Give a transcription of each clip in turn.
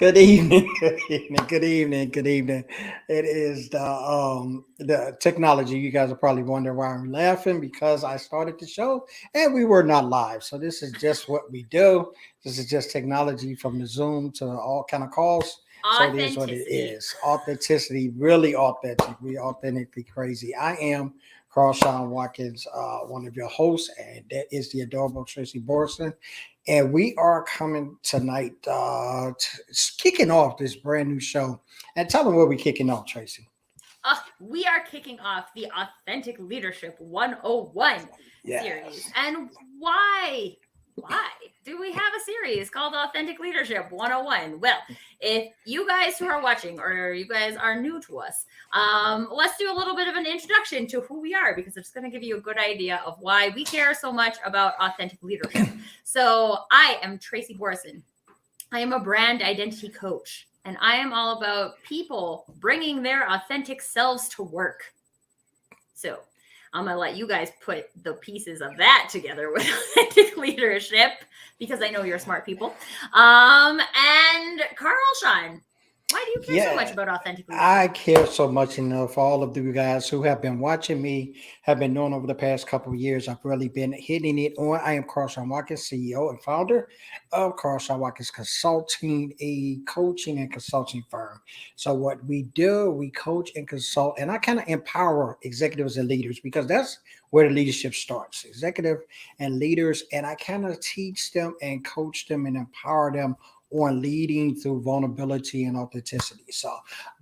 Good evening, good evening, good evening, good evening. It is the technology. You guys are probably wondering why I'm laughing because I started the show and we were not live. So this is just what we do. This is just technology from the Zoom to all kind of calls. So it is what it Authenticity. is. Authenticity, really authentic. We authentically crazy. I am Shawn Watkins, one of your hosts, and that is the adorable Tracy Borreson. And we are coming tonight, kicking off this brand new show. And tell them where we're kicking off, Tracy. We are kicking off the Authentic Leadership 101 series. Yes. And why? Why do we have a series called Authentic Leadership 101? Well, if you guys who are watching or you guys are new to us, let's do a little bit of an introduction to who we are because it's going to give you a good idea of why we care so much about authentic leadership. So I am Tracy Borreson. I am a brand identity coach, and I am all about people bringing their authentic selves to work. So I'm going to let you guys put the pieces of that together with authentic leadership because I know you're smart people. And Shawn, why do you care so much about authentic leadership? I care so much, for all of you guys who have been watching me, have been known over the past couple of years. I've really been hitting it on. I am Shawn Watkins, CEO and founder of Shawn Watkins Consulting, a coaching and consulting firm. So what we do, we coach and consult, and I kind of empower executives and leaders because that's where the leadership starts, executive and leaders. And I kind of teach them and coach them and empower them on leading through vulnerability and authenticity. So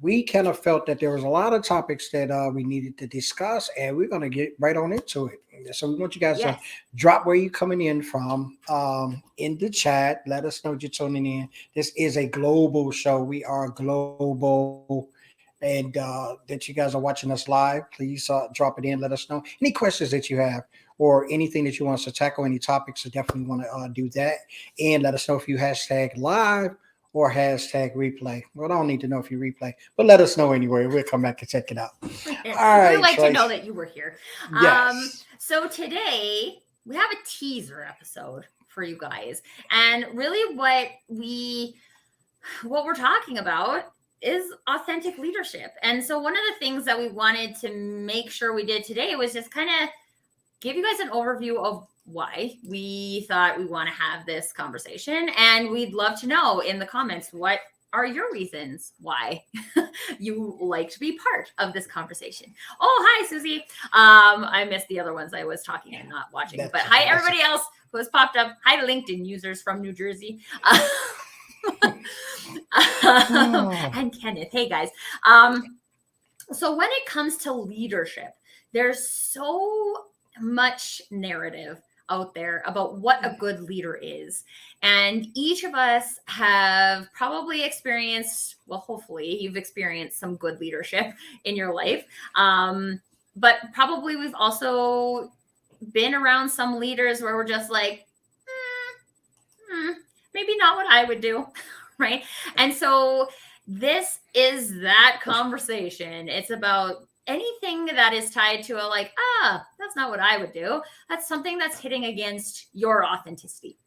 we kind of felt that there was a lot of topics that we needed to discuss, and we're going to get right on into it. So we want you guys to drop where you're coming in from in the chat. Let us know you're tuning in. This is a global show. We are global. And that you guys are watching us live, please drop it in. Let us know any questions that you have or anything that you want us to tackle, any topics. So definitely want to do that. And let us know if you hashtag live or hashtag replay. Well, I don't need to know if you replay, but let us know anyway. We'll come back and check it out. All right. We'd like to know that you were here. Yes. So today we have a teaser episode for you guys. And really what we're talking about is authentic leadership. And so one of the things that we wanted to make sure we did today was just kind of give you guys an overview of why we thought we want to have this conversation. And we'd love to know in the comments, what are your reasons why you like to be part of this conversation? Oh, hi, Susie. I missed the other ones I was talking and not watching. But hi, everybody else who has popped up. Hi, LinkedIn users from New Jersey. And Kenneth. Hey, guys. So when it comes to leadership, there's so much narrative out there about what a good leader is. And each of us have probably experienced, well, hopefully you've experienced some good leadership in your life. But probably we've also been around some leaders where we're just like, maybe not what I would do. Right. And so this is that conversation. It's about anything that is tied to that's not what I would do. That's something that's hitting against your authenticity.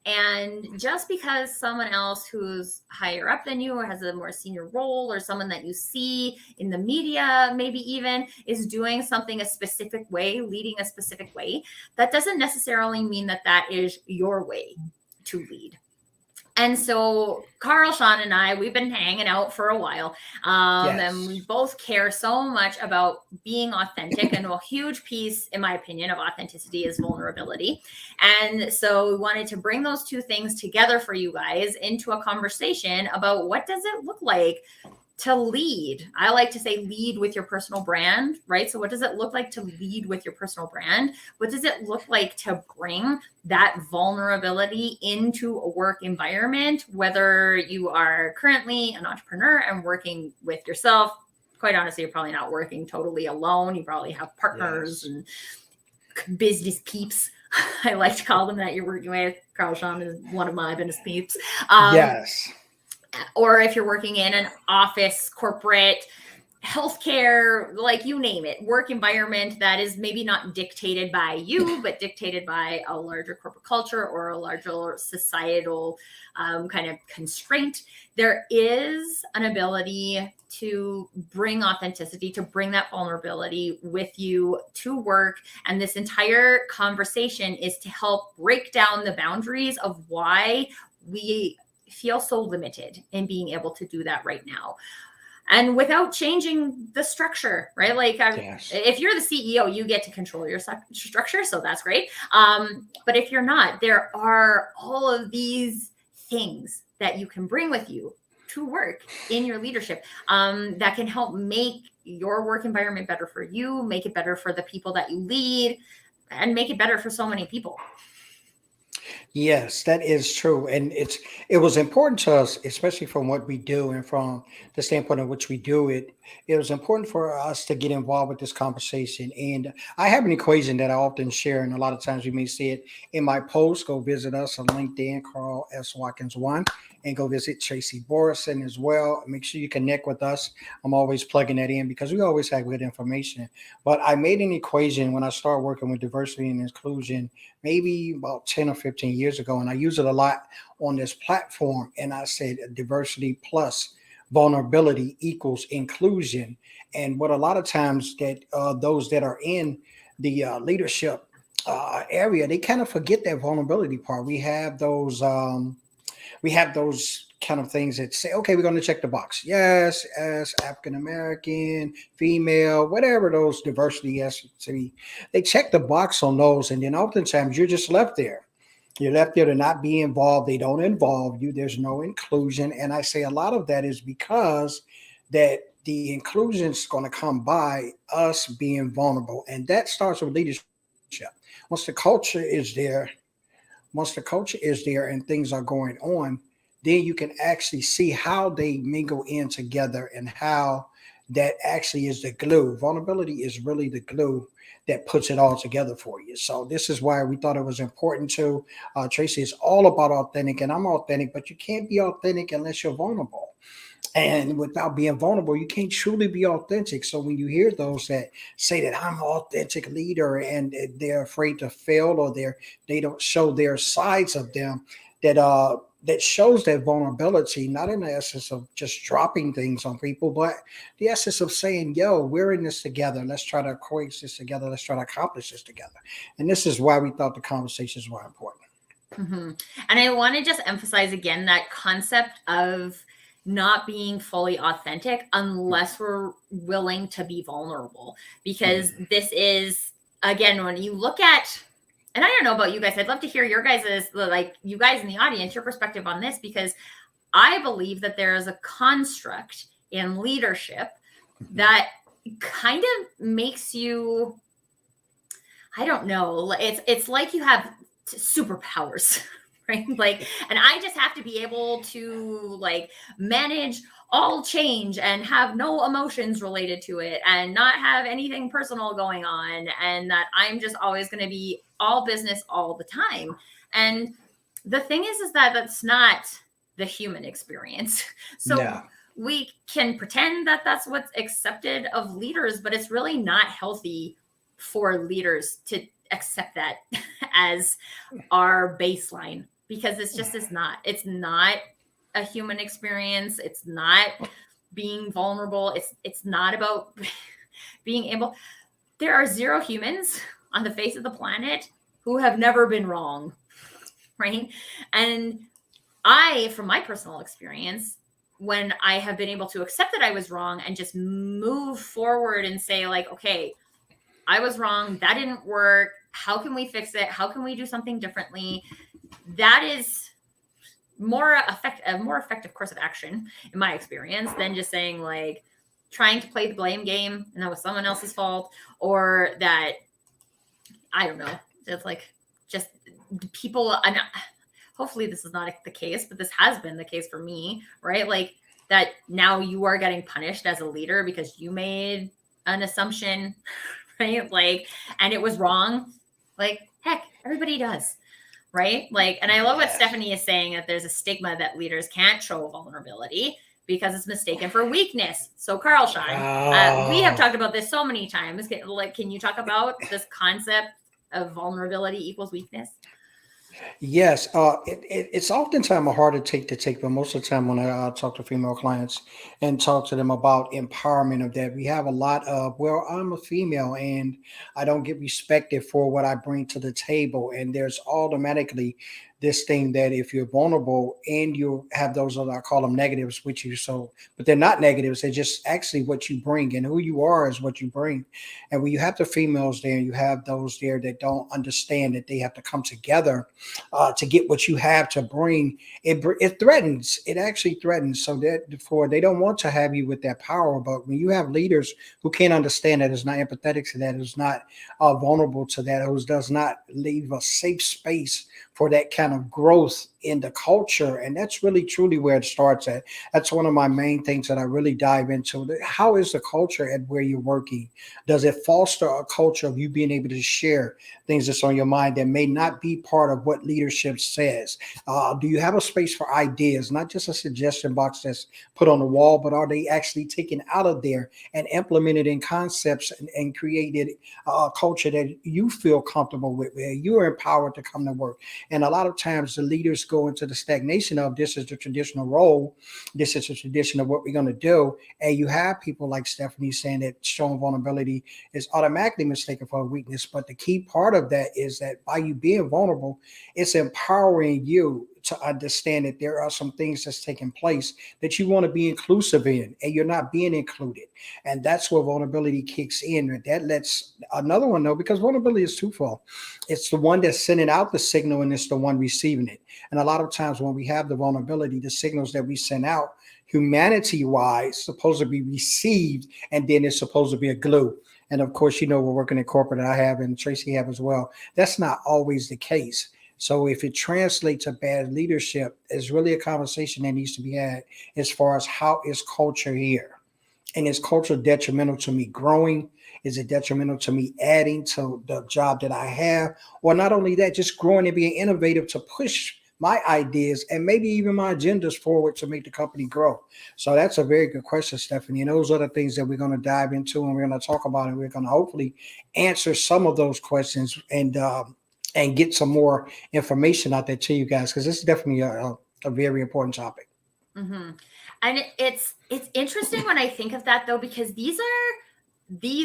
And just because someone else who's higher up than you or has a more senior role or someone that you see in the media, maybe even is doing something a specific way, leading a specific way, that doesn't necessarily mean that that is your way to lead. And so Shawn and I, we've been hanging out for a while, and we both care so much about being authentic. And a huge piece, in my opinion, of authenticity is vulnerability. And so we wanted to bring those two things together for you guys into a conversation about what does it look like to lead. I like to say lead with your personal brand, right? So what does it look like to lead with your personal brand? What does it look like to bring that vulnerability into a work environment, whether you are currently an entrepreneur and working with yourself? Quite honestly, you're probably not working totally alone. You probably have partners and business peeps. I like to call them that you're working with. Shawn is one of my business peeps. Yes. Or if you're working in an office, corporate, healthcare, like you name it, work environment that is maybe not dictated by you, but dictated by a larger corporate culture or a larger societal kind of constraint, there is an ability to bring authenticity, to bring that vulnerability with you to work. And this entire conversation is to help break down the boundaries of why we feel so limited in being able to do that right now. And without changing the structure, right? Like Yes. if you're the CEO, you get to control your structure. So that's great. But if you're not, there are all of these things that you can bring with you to work in your leadership that can help make your work environment better for you, make it better for the people that you lead, and make it better for so many people. Yes, that is true. And it was important to us, especially from what we do and from the standpoint of which we do it. It was important for us to get involved with this conversation. And I have an equation that I often share, and a lot of times you may see it in my post. Go visit us on LinkedIn, Carl S. Watkins 1, and go visit Tracy Borreson as well. Make sure you connect with us. I'm always plugging that in because we always have good information. But I made an equation when I started working with diversity and inclusion maybe about 10 or 15 years ago. And I use it a lot on this platform. And I said diversity plus vulnerability equals inclusion. And what a lot of times that those that are in the leadership area, they kind of forget that vulnerability part. We have those kind of things that say, okay, we're going to check the box. Yes, as African American, female, whatever those diversity, yes, they check the box on those. And then oftentimes you're just left there. You're left there to not be involved. They don't involve you. There's no inclusion. And I say a lot of that is because that the inclusion is going to come by us being vulnerable. And that starts with leadership. Once the culture is there, and things are going on, then you can actually see how they mingle in together and how that actually is the glue. Vulnerability is really the glue that puts it all together for you. So this is why we thought it was important to Tracy is all about authentic, and I'm authentic, but you can't be authentic unless you're vulnerable. And without being vulnerable, you can't truly be authentic. So when you hear those that say that I'm an authentic leader and they're afraid to fail or they don't show their sides of them, that shows that vulnerability, not in the essence of just dropping things on people, but the essence of saying, yo, we're in this together. Let's try to coexist together. Let's try to accomplish this together. And this is why we thought the conversations were important. Mm-hmm. And I want to just emphasize again that concept of not being fully authentic unless we're willing to be vulnerable, because this is, again, when you look at, and I don't know about you guys, I'd love to hear your guys's, like you guys in the audience, your perspective on this, because I believe that there is a construct in leadership that kind of makes you, I don't know, it's like you have superpowers. Right? Like, and I just have to be able to like manage all change and have no emotions related to it and not have anything personal going on. And that I'm just always going to be all business all the time. And the thing is that that's not the human experience. So Yeah. we can pretend that that's what's accepted of leaders, but it's really not healthy for leaders to accept that as our baseline, because it's not a human experience. It's not being vulnerable. It's not about being able. There are 0 humans on the face of the planet who have never been wrong, right? And from my personal experience, when I have been able to accept that I was wrong and just move forward and say like, okay, I was wrong. That didn't work. How can we fix it? How can we do something differently? That is a more effective course of action, in my experience, than just saying like trying to play the blame game and that was someone else's fault, or that, I don't know, it's like just people. And hopefully this is not the case, but this has been the case for me, right? Like that now you are getting punished as a leader because you made an assumption, right? Like, and it was wrong. Like, heck, everybody does, right? Like, and I love what Stephanie is saying, that there's a stigma that leaders can't show vulnerability. because it's mistaken for weakness. So Carl, Shawn, we have talked about this so many times. Can you talk about this concept of vulnerability equals weakness? Yes, it's oftentimes a harder to take, but most of the time when I talk to female clients and talk to them about empowerment of that, we have a lot of, well, I'm a female and I don't get respected for what I bring to the table. And there's automatically this thing that if you're vulnerable and you have those other, I call them negatives with you. So, but they're not negatives. They're just actually what you bring, and who you are is what you bring. And when you have the females there, you have those there that don't understand that they have to come together to get what you have to bring. It threatens. It actually threatens. So that therefore they don't want to have you with that power. But when you have leaders who can't understand that, is not empathetic to that, is not vulnerable to that, who does not leave a safe space for that kind of growth in the culture. And that's really truly where it starts at. That's one of my main things that I really dive into. How is the culture at where you're working? Does it foster a culture of you being able to share things that's on your mind that may not be part of what leadership says? Do you have a space for ideas, not just a suggestion box that's put on the wall, but are they actually taken out of there and implemented in concepts and created a culture that you feel comfortable with, where you are empowered to come to work? And a lot of times the leaders go into the stagnation of, this is the traditional role, this is the tradition of what we're going to do. And you have people like Stephanie saying that showing vulnerability is automatically mistaken for a weakness. But the key part of that is that by you being vulnerable, it's empowering you to understand that there are some things that's taking place that you want to be inclusive in, and you're not being included. And that's where vulnerability kicks in. That lets another one know, because vulnerability is twofold. It's the one that's sending out the signal, and it's the one receiving it. And a lot of times when we have the vulnerability, the signals that we send out, humanity-wise, supposed to be received, and then it's supposed to be a glue. And of course, we're working in corporate, I have, and Tracy have as well. That's not always the case. So if it translates to bad leadership, it's really a conversation that needs to be had as far as how is culture here? And is culture detrimental to me growing? Is it detrimental to me adding to the job that I have? Or not only that, just growing and being innovative to push my ideas and maybe even my agendas forward to make the company grow. So that's a very good question, Stephanie. And those are the things that we're going to dive into and we're going to talk about. And we're going to hopefully answer some of those questions and get some more information out there to you guys, because this is definitely a very important topic. Mm-hmm. And it's interesting when I think of that, though, because these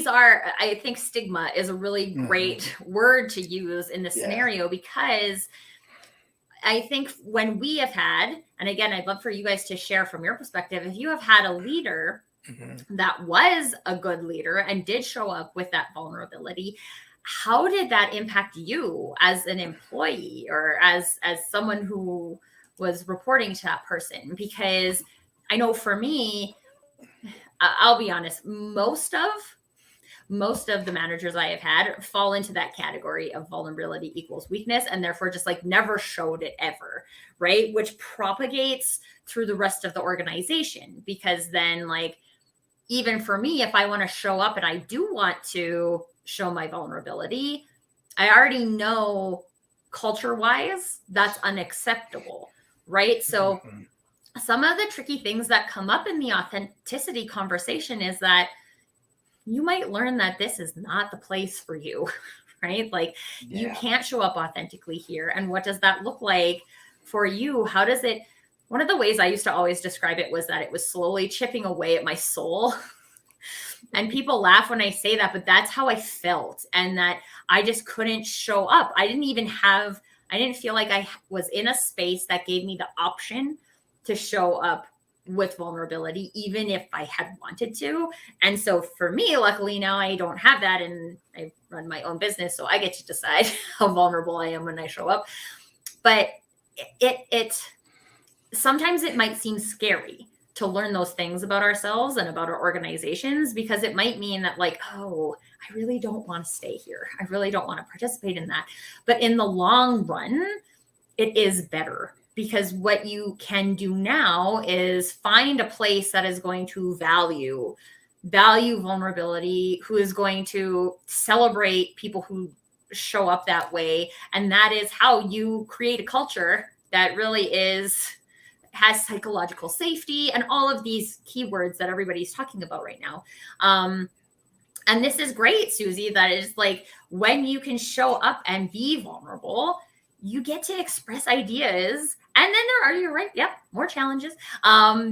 are I think stigma is a really great word to use in this scenario, because I think when we have had, and again, I'd love for you guys to share from your perspective, if you have had a leader that was a good leader and did show up with that vulnerability, how did that impact you as an employee or as someone who was reporting to that person? Because I know for me, I'll be honest, most of the managers I have had fall into that category of vulnerability equals weakness, and therefore just like never showed it ever, right? Which propagates through the rest of the organization, because then like, even for me, if I want to show up and I do want to show my vulnerability, I already know culture-wise that's unacceptable, right? So some of the tricky things that come up in the authenticity conversation is that you might learn that this is not the place for you, right? Like you can't show up authentically here. And what does that look like for you? How does it, one of the ways I used to always describe it was that it was slowly chipping away at my soul. And people laugh when I say that, but that's how I felt. And that I just couldn't show up. I didn't feel like I was in a space that gave me the option to show up with vulnerability, even if I had wanted to. And so for me, luckily now I don't have that, and I run my own business, so I get to decide how vulnerable I am when I show up. But it sometimes it might seem scary to learn those things about ourselves and about our organizations, because it might mean that like, oh, I really don't want to stay here. I really don't want to participate in that. But in the long run, it is better, because what you can do now is find a place that is going to value vulnerability, who is going to celebrate people who show up that way. And that is how you create a culture that really is has psychological safety and all of these keywords that everybody's talking about right now. And this is great, Susie, that is like when you can show up and be vulnerable, you get to express ideas. And then there are, you're right, yep, more challenges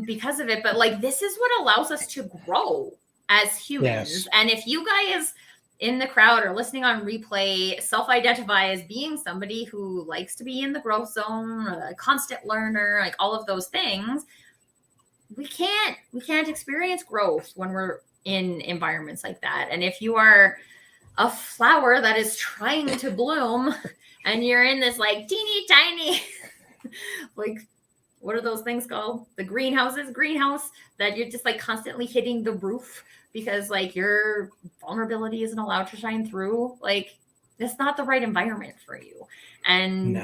because of it. But like, this is what allows us to grow as humans. Yes. And if you guys in the crowd or listening on replay self-identify as being somebody who likes to be in the growth zone or a constant learner, like all of those things, we can't experience growth when we're in environments like that. And if you are a flower that is trying to bloom and you're in this like teeny tiny like, what are those things called? The greenhouse that you're just like constantly hitting the roof because like your vulnerability isn't allowed to shine through. Like, it's not the right environment for you. And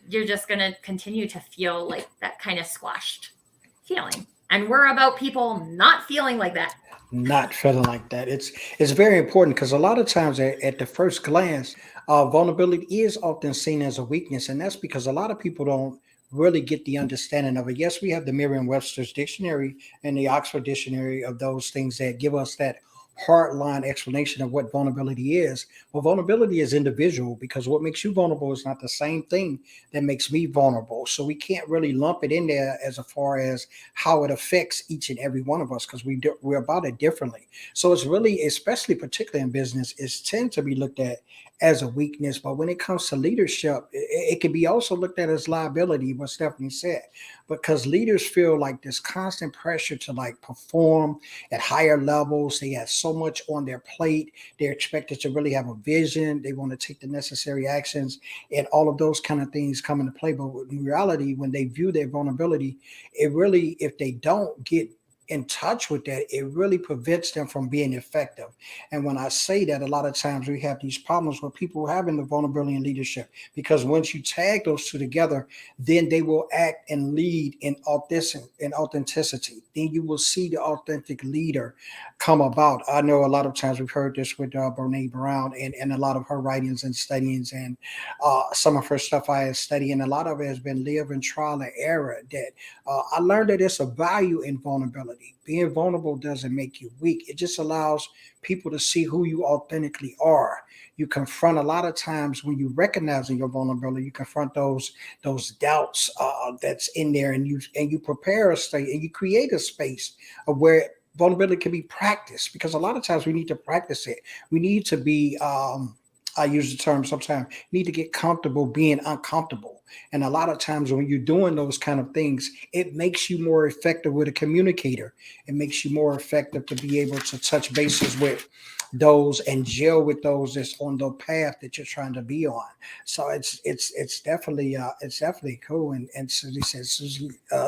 you're just going to continue to feel like that kind of squashed feeling. And we're about people not feeling like that. Not feeling like that. It's very important because a lot of times at the first glance, vulnerability is often seen as a weakness, and that's because a lot of people don't really get the understanding of it. Yes, we have the Merriam-Webster's dictionary and the Oxford dictionary of those things that give us that hard line explanation of what vulnerability is. Well, vulnerability is individual because what makes you vulnerable is not the same thing that makes me vulnerable. So we can't really lump it in there as far as how it affects each and every one of us because we're about it differently. So it's really, especially particularly in business, it's tend to be looked at as a weakness. But when it comes to leadership, it can be also looked at as liability, what Stephanie said, because leaders feel like this constant pressure to like perform at higher levels. They have so much on their plate. They're expected to really have a vision. They want to take the necessary actions, and all of those kind of things come into play. But in reality, when they view their vulnerability, it really, if they don't get in touch with that, it really prevents them from being effective. And when I say that, a lot of times we have these problems with people having the vulnerability in leadership, because once you tag those two together, then they will act and lead in authenticity. Then you will see the authentic leader come about. I know a lot of times we've heard this with Brene Brown and a lot of her writings and studies, and some of her stuff I have studied, and a lot of it has been live in trial and error. That I learned that it's a value in vulnerability. Being vulnerable doesn't make you weak. It just allows people to see who you authentically are. You confront a lot of times when you recognize your vulnerability, you confront those doubts that's in there, and you prepare a state and you create a space of where vulnerability can be practiced, because a lot of times we need to practice it. We need to be I use the term sometimes, need to get comfortable being uncomfortable. And a lot of times when you're doing those kind of things, it makes you more effective with a communicator. It makes you more effective to be able to touch bases with those and gel with those that's on the path that you're trying to be on. So it's definitely cool. And Susie says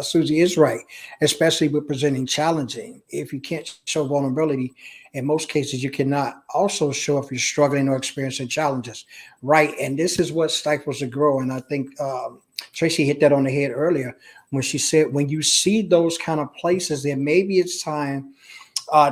Susie is right, especially with presenting challenging. If you can't show vulnerability, in most cases, you cannot also show if you're struggling or experiencing challenges, right? And this is what stifles the growth. And I think Tracy hit that on the head earlier when she said, when you see those kind of places, then maybe it's time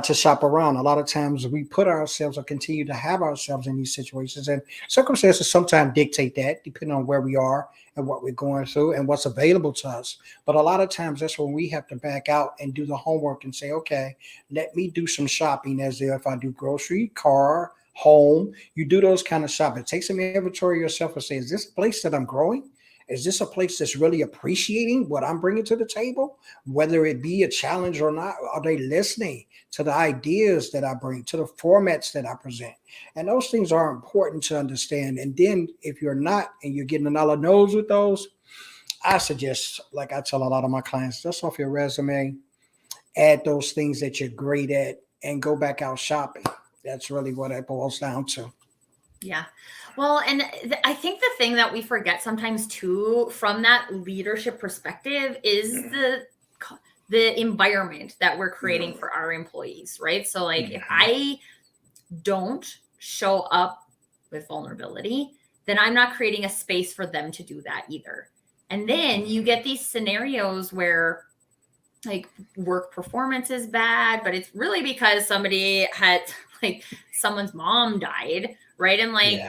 to shop around. A lot of times we put ourselves or continue to have ourselves in these situations, and circumstances sometimes dictate that, depending on where we are and what we're going through and what's available to us. But a lot of times that's when we have to back out and do the homework and say, okay, let me do some shopping, as if I do grocery, car, home. You do those kind of shopping. Take some inventory of yourself and say, is this a place that I'm growing? Is this a place that's really appreciating what I'm bringing to the table? Whether it be a challenge or not, are they listening to the ideas that I bring, to the formats that I present? And those things are important to understand. And then if you're not, and you're getting another nose with those, I suggest, like I tell a lot of my clients, dust off your resume, add those things that you're great at, and go back out shopping. That's really what it boils down to. Yeah. Well, and I think the thing that we forget sometimes too, from that leadership perspective, is the environment that we're creating for our employees, right? So like if I don't show up with vulnerability, then I'm not creating a space for them to do that either. And then you get these scenarios where like work performance is bad, but it's really because somebody had like someone's mom died, right? And like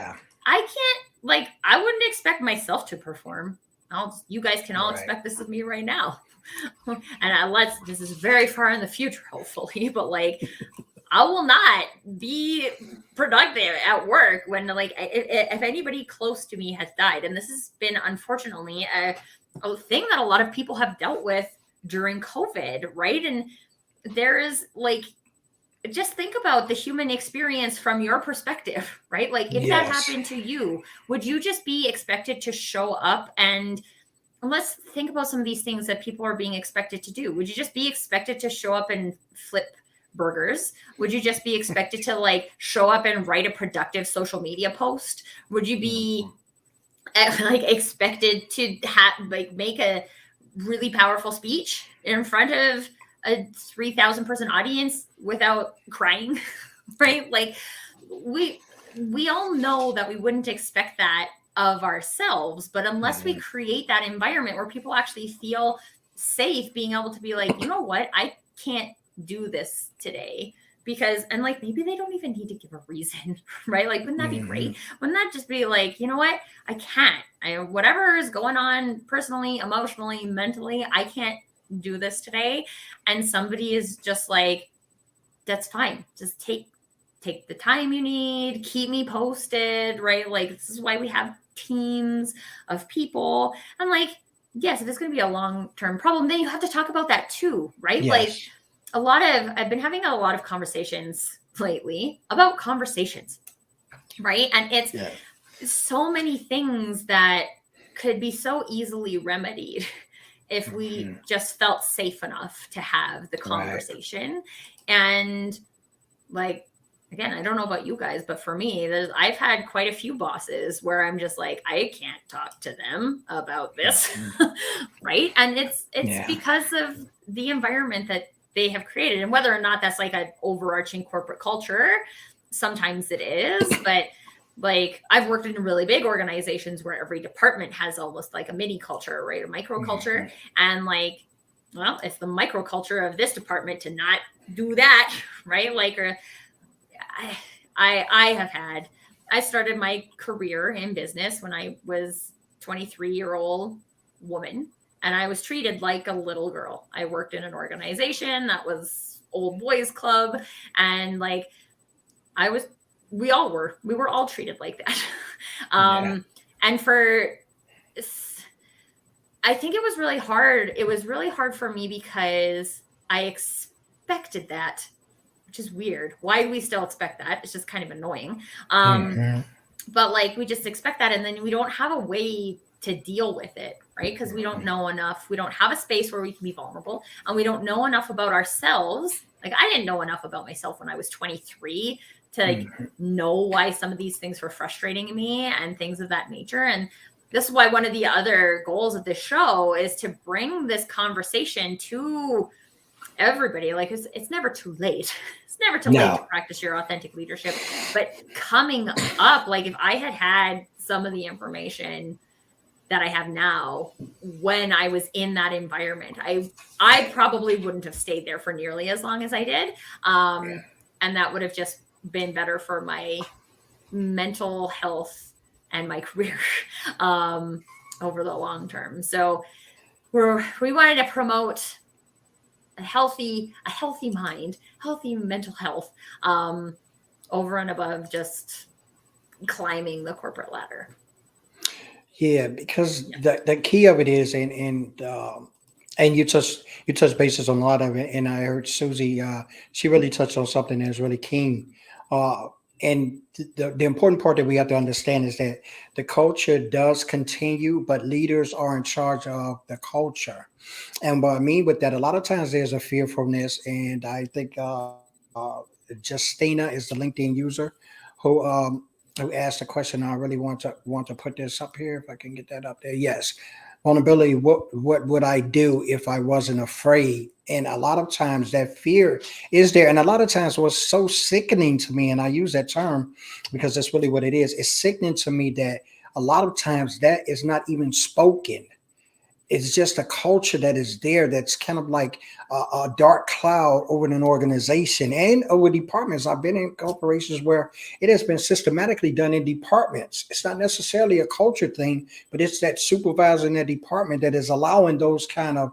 I can't, like, I wouldn't expect myself to perform You guys can all Right. expect this of me right now. And this is very far in the future, hopefully, but like, I will not be productive at work when like if anybody close to me has died. And this has been unfortunately a thing that a lot of people have dealt with during COVID, right? And there is like, just think about the human experience from your perspective, right? Like if that Yes. happened to you, would you just be expected to show up? And let's think about some of these things that people are being expected to do. Would you just be expected to show up and flip burgers? Would you just be expected to like show up and write a productive social media post? Would you be like expected to like make a really powerful speech in front of a 3,000 person audience without crying? Right? Like we all know that we wouldn't expect that of ourselves, but unless we create that environment where people actually feel safe being able to be like, you know what, I can't do this today because, and like maybe they don't even need to give a reason, right? Like wouldn't that be great? Wouldn't that just be like, you know what, I can't, whatever is going on personally, emotionally, mentally, I can't do this today. And somebody is just like, that's fine, just take the time you need, keep me posted, right? Like this is why we have teams of people. And like, yes, if it's going to be a long-term problem, then you have to talk about that too, right? Yes. Like I've been having a lot of conversations lately about conversations, right? And it's so many things that could be so easily remedied if we just felt safe enough to have the conversation. Right. And like, again, I don't know about you guys, but for me, I've had quite a few bosses where I'm just like, I can't talk to them about this, right? And it's because of the environment that they have created, and whether or not that's like an overarching corporate culture, sometimes it is, but like I've worked in really big organizations where every department has almost like a mini culture, right? A micro culture. And like, well, it's the micro culture of this department to not do that, right? Like, I started my career in business when I was 23-year-old woman, and I was treated like a little girl. I worked in an organization that was old boys club, and like we were all treated like that. And I think it was really hard. It was really hard for me because I expected that, which is weird. Why do we still expect that? It's just kind of annoying. But like, we just expect that. And then we don't have a way to deal with it, right? Because we don't know enough. We don't have a space where we can be vulnerable, and we don't know enough about ourselves. Like I didn't know enough about myself when I was 23 to like know why some of these things were frustrating me and things of that nature. And this is why one of the other goals of this show is to bring this conversation to everybody. Like it's never too late. It's never too late to practice your authentic leadership. But coming up, like if I had some of the information that I have now when I was in that environment, I probably wouldn't have stayed there for nearly as long as I did. And that would have just been better for my mental health and my career over the long term. So we wanted to promote a healthy mind, healthy mental health, over and above just climbing the corporate ladder. Yeah, because the key of it is, and you touched bases on a lot of it, and I heard Susie, she really touched on something that's really keen. And the important part that we have to understand is that the culture does continue, but leaders are in charge of the culture. And what I mean with that, a lot of times there's a fearfulness, and I think Justina is the LinkedIn user who asked the question. I really want to put this up here if I can get that up there. Yes, vulnerability. What would I do if I wasn't afraid? And a lot of times that fear is there. And a lot of times what's so sickening to me, and I use that term because that's really what it is. It's sickening to me that a lot of times that is not even spoken. it's just a culture that is there that's kind of like a dark cloud over an organization and over departments. I've been in corporations where it has been systematically done in departments. It's not necessarily a culture thing, but it's that supervisor in that department that is allowing those kind of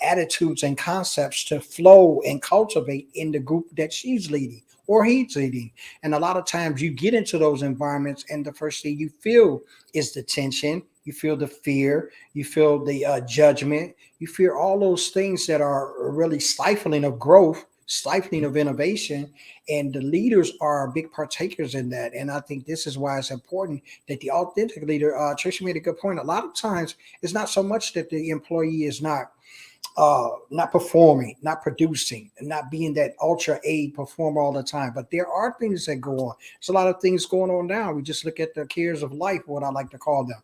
attitudes and concepts to flow and cultivate in the group that she's leading or he's leading. And a lot of times you get into those environments, and the first thing you feel is the tension. You feel the fear, you feel the judgment, you feel all those things that are really stifling of growth, stifling of innovation. And the leaders are big partakers in that. And I think this is why it's important that the authentic leader, Tracy made a good point. A lot of times it's not so much that the employee is not performing, not producing, and not being that ultra A performer all the time. But there are things that go on. There's a lot of things going on now. We just look at the cares of life, what I like to call them.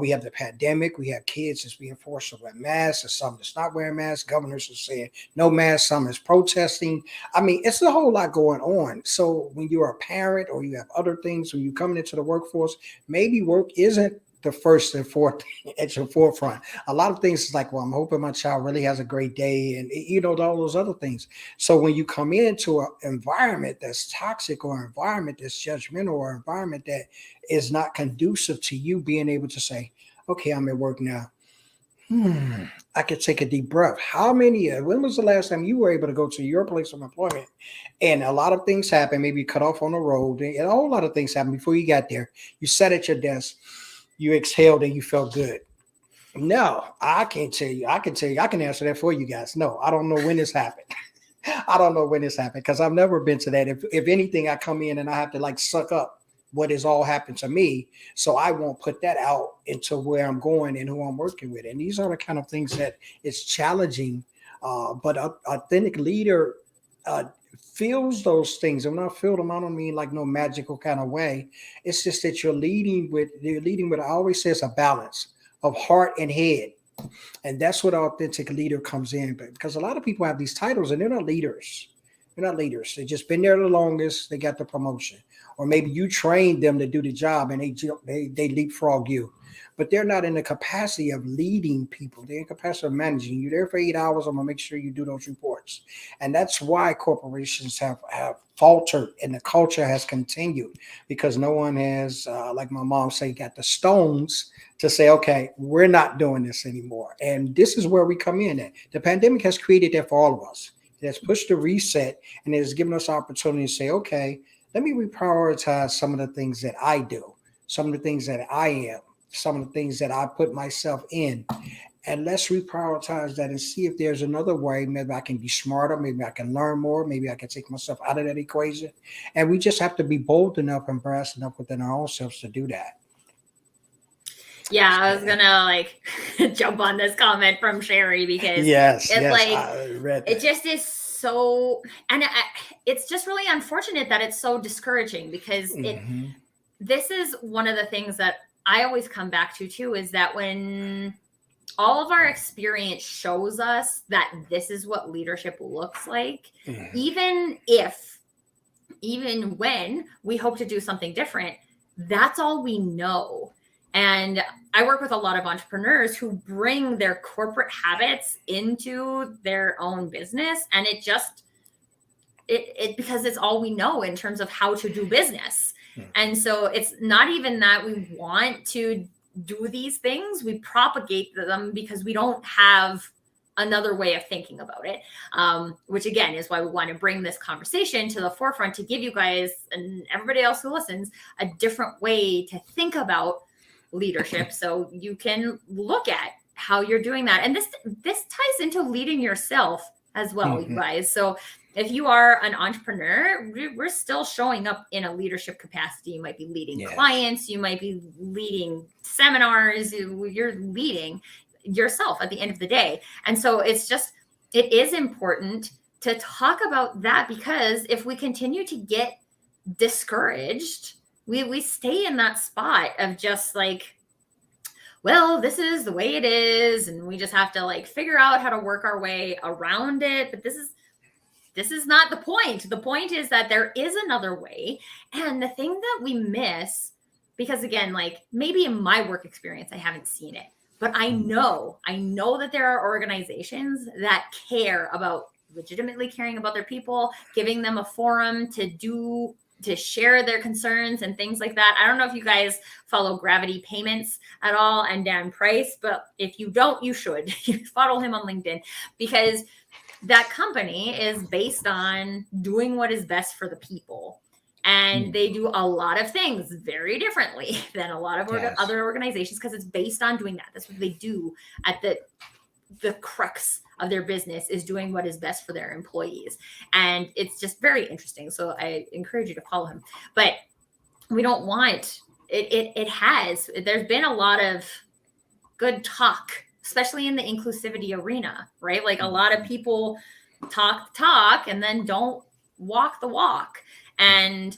We have the pandemic. We have kids that's being forced to wear masks, and some that's not wearing masks. Governors are saying no masks. Some is protesting. I mean, it's a whole lot going on. So when you're a parent or you have other things, when you're coming into the workforce, maybe work isn't the first and fourth at your forefront. A lot of things is like, well, I'm hoping my child really has a great day, and all those other things. So when you come into an environment that's toxic, or environment that's judgmental, or environment that is not conducive to you being able to say, okay, I'm at work now. I could take a deep breath. When was the last time you were able to go to your place of employment and a lot of things happen? Maybe you cut off on the road, and a whole lot of things happen before you got there. You sat at your desk, you exhaled, and you felt good. No, I can't tell you. I can tell you. I can answer that for you guys. No, I don't know when this happened. I don't know when this happened because I've never been to that. If anything, I come in and I have to like suck up what has all happened to me, so I won't put that out into where I'm going and who I'm working with. And these are the kind of things that it's challenging. But an authentic leader feels those things. And when I feel them, I don't mean like no magical kind of way. It's just that you're leading with, I always say it's a balance of heart and head. And that's what an authentic leader comes in. But because a lot of people have these titles and they're not leaders. They're not leaders. They just been there the longest. They got the promotion. Or maybe you trained them to do the job and they leapfrog you. But they're not in the capacity of leading people. They're in capacity of managing. You're there for 8 hours. I'm going to make sure you do those reports. And that's why corporations have faltered and the culture has continued, because no one has, like my mom say, got the stones to say, okay, we're not doing this anymore. And this is where we come in at. The pandemic has created that for all of us. It has pushed the reset and it has given us opportunity to say, okay, let me reprioritize some of the things that I do, some of the things that I am, some of the things that I put myself in, and let's reprioritize that and see if there's another way. Maybe I can be smarter. Maybe I can learn more. Maybe I can take myself out of that equation. And we just have to be bold enough and brass enough within our own selves to do that. Yeah, I was gonna jump on this comment from Sherry because I read that. It just is so, and it's just really unfortunate that it's so discouraging because this is one of the things that I always come back to too, is that when all of our experience shows us that this is what leadership looks like, even when we hope to do something different, that's all we know. And I work with a lot of entrepreneurs who bring their corporate habits into their own business. And it because it's all we know in terms of how to do business. And so it's not even that we want to do these things. We propagate them because we don't have another way of thinking about it, which again is why we want to bring this conversation to the forefront to give you guys and everybody else who listens a different way to think about leadership, so you can look at how you're doing that. And this ties into leading yourself as well, you guys. So if you are an entrepreneur, we're still showing up in a leadership capacity. You might be leading clients, you might be leading seminars, you're leading yourself at the end of the day. And so it is important to talk about that, because if we continue to get discouraged, we stay in that spot of just like, well, this is the way it is, and we just have to like figure out how to work our way around it. But this is not the point. The point is that there is another way. And the thing that we miss, because again, like maybe in my work experience, I haven't seen it, But I know that there are organizations that care about legitimately caring about their people, giving them a forum to share their concerns and things like that. I don't know if you guys follow Gravity Payments at all and Dan Price, but if you don't, you should. You follow him on LinkedIn, because that company is based on doing what is best for the people. And they do a lot of things very differently than a lot of other organizations, because it's based on doing that. That's what they do at the crux of their business, is doing what is best for their employees. And it's just very interesting. So I encourage you to follow him. But we don't want there's been a lot of good talk, especially in the inclusivity arena, right? Like a lot of people talk and then don't walk the walk. And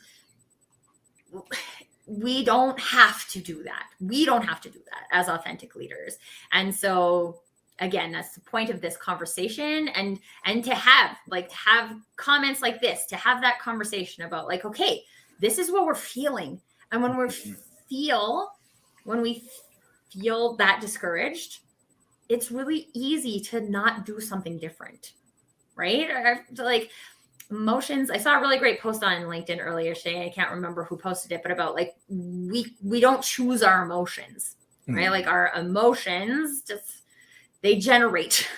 we don't have to do that. We don't have to do that as authentic leaders. And so again, that's the point of this conversation, and to have comments like this, to have that conversation about like, okay, this is what we're feeling. And when we feel that discouraged, it's really easy to not do something different, right? Or like emotions. I saw a really great post on LinkedIn earlier today. I can't remember who posted it, but about like we don't choose our emotions, right? Like our emotions they generate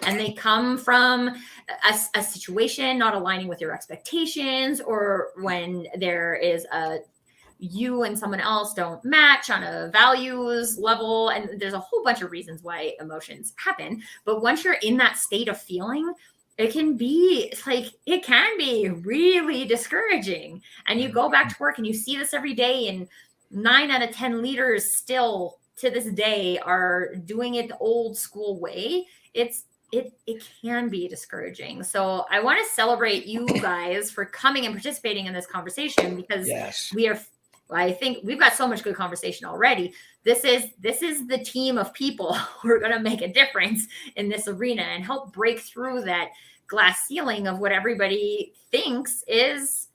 and they come from a situation not aligning with your expectations, or when there is you and someone else don't match on a values level. And there's a whole bunch of reasons why emotions happen. But once you're in that state of feeling, it can be really discouraging. And you go back to work and you see this every day, and 9 out of 10 leaders still to this day are doing it the old school way. It can be discouraging. So I want to celebrate you guys for coming and participating in this conversation, because I think we've got so much good conversation already. This is the team of people who are going to make a difference in this arena and help break through that glass ceiling of what everybody thinks is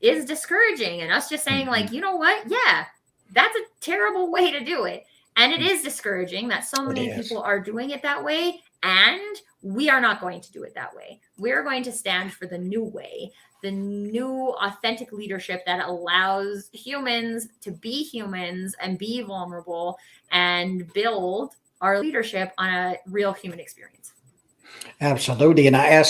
discouraging, and us just saying like, you know what? Yeah, that's a terrible way to do it. And it is discouraging that so many people are doing it that way, and we are not going to do it that way. We're going to stand for the new way, the new authentic leadership that allows humans to be humans and be vulnerable and build our leadership on a real human experience. Absolutely. And I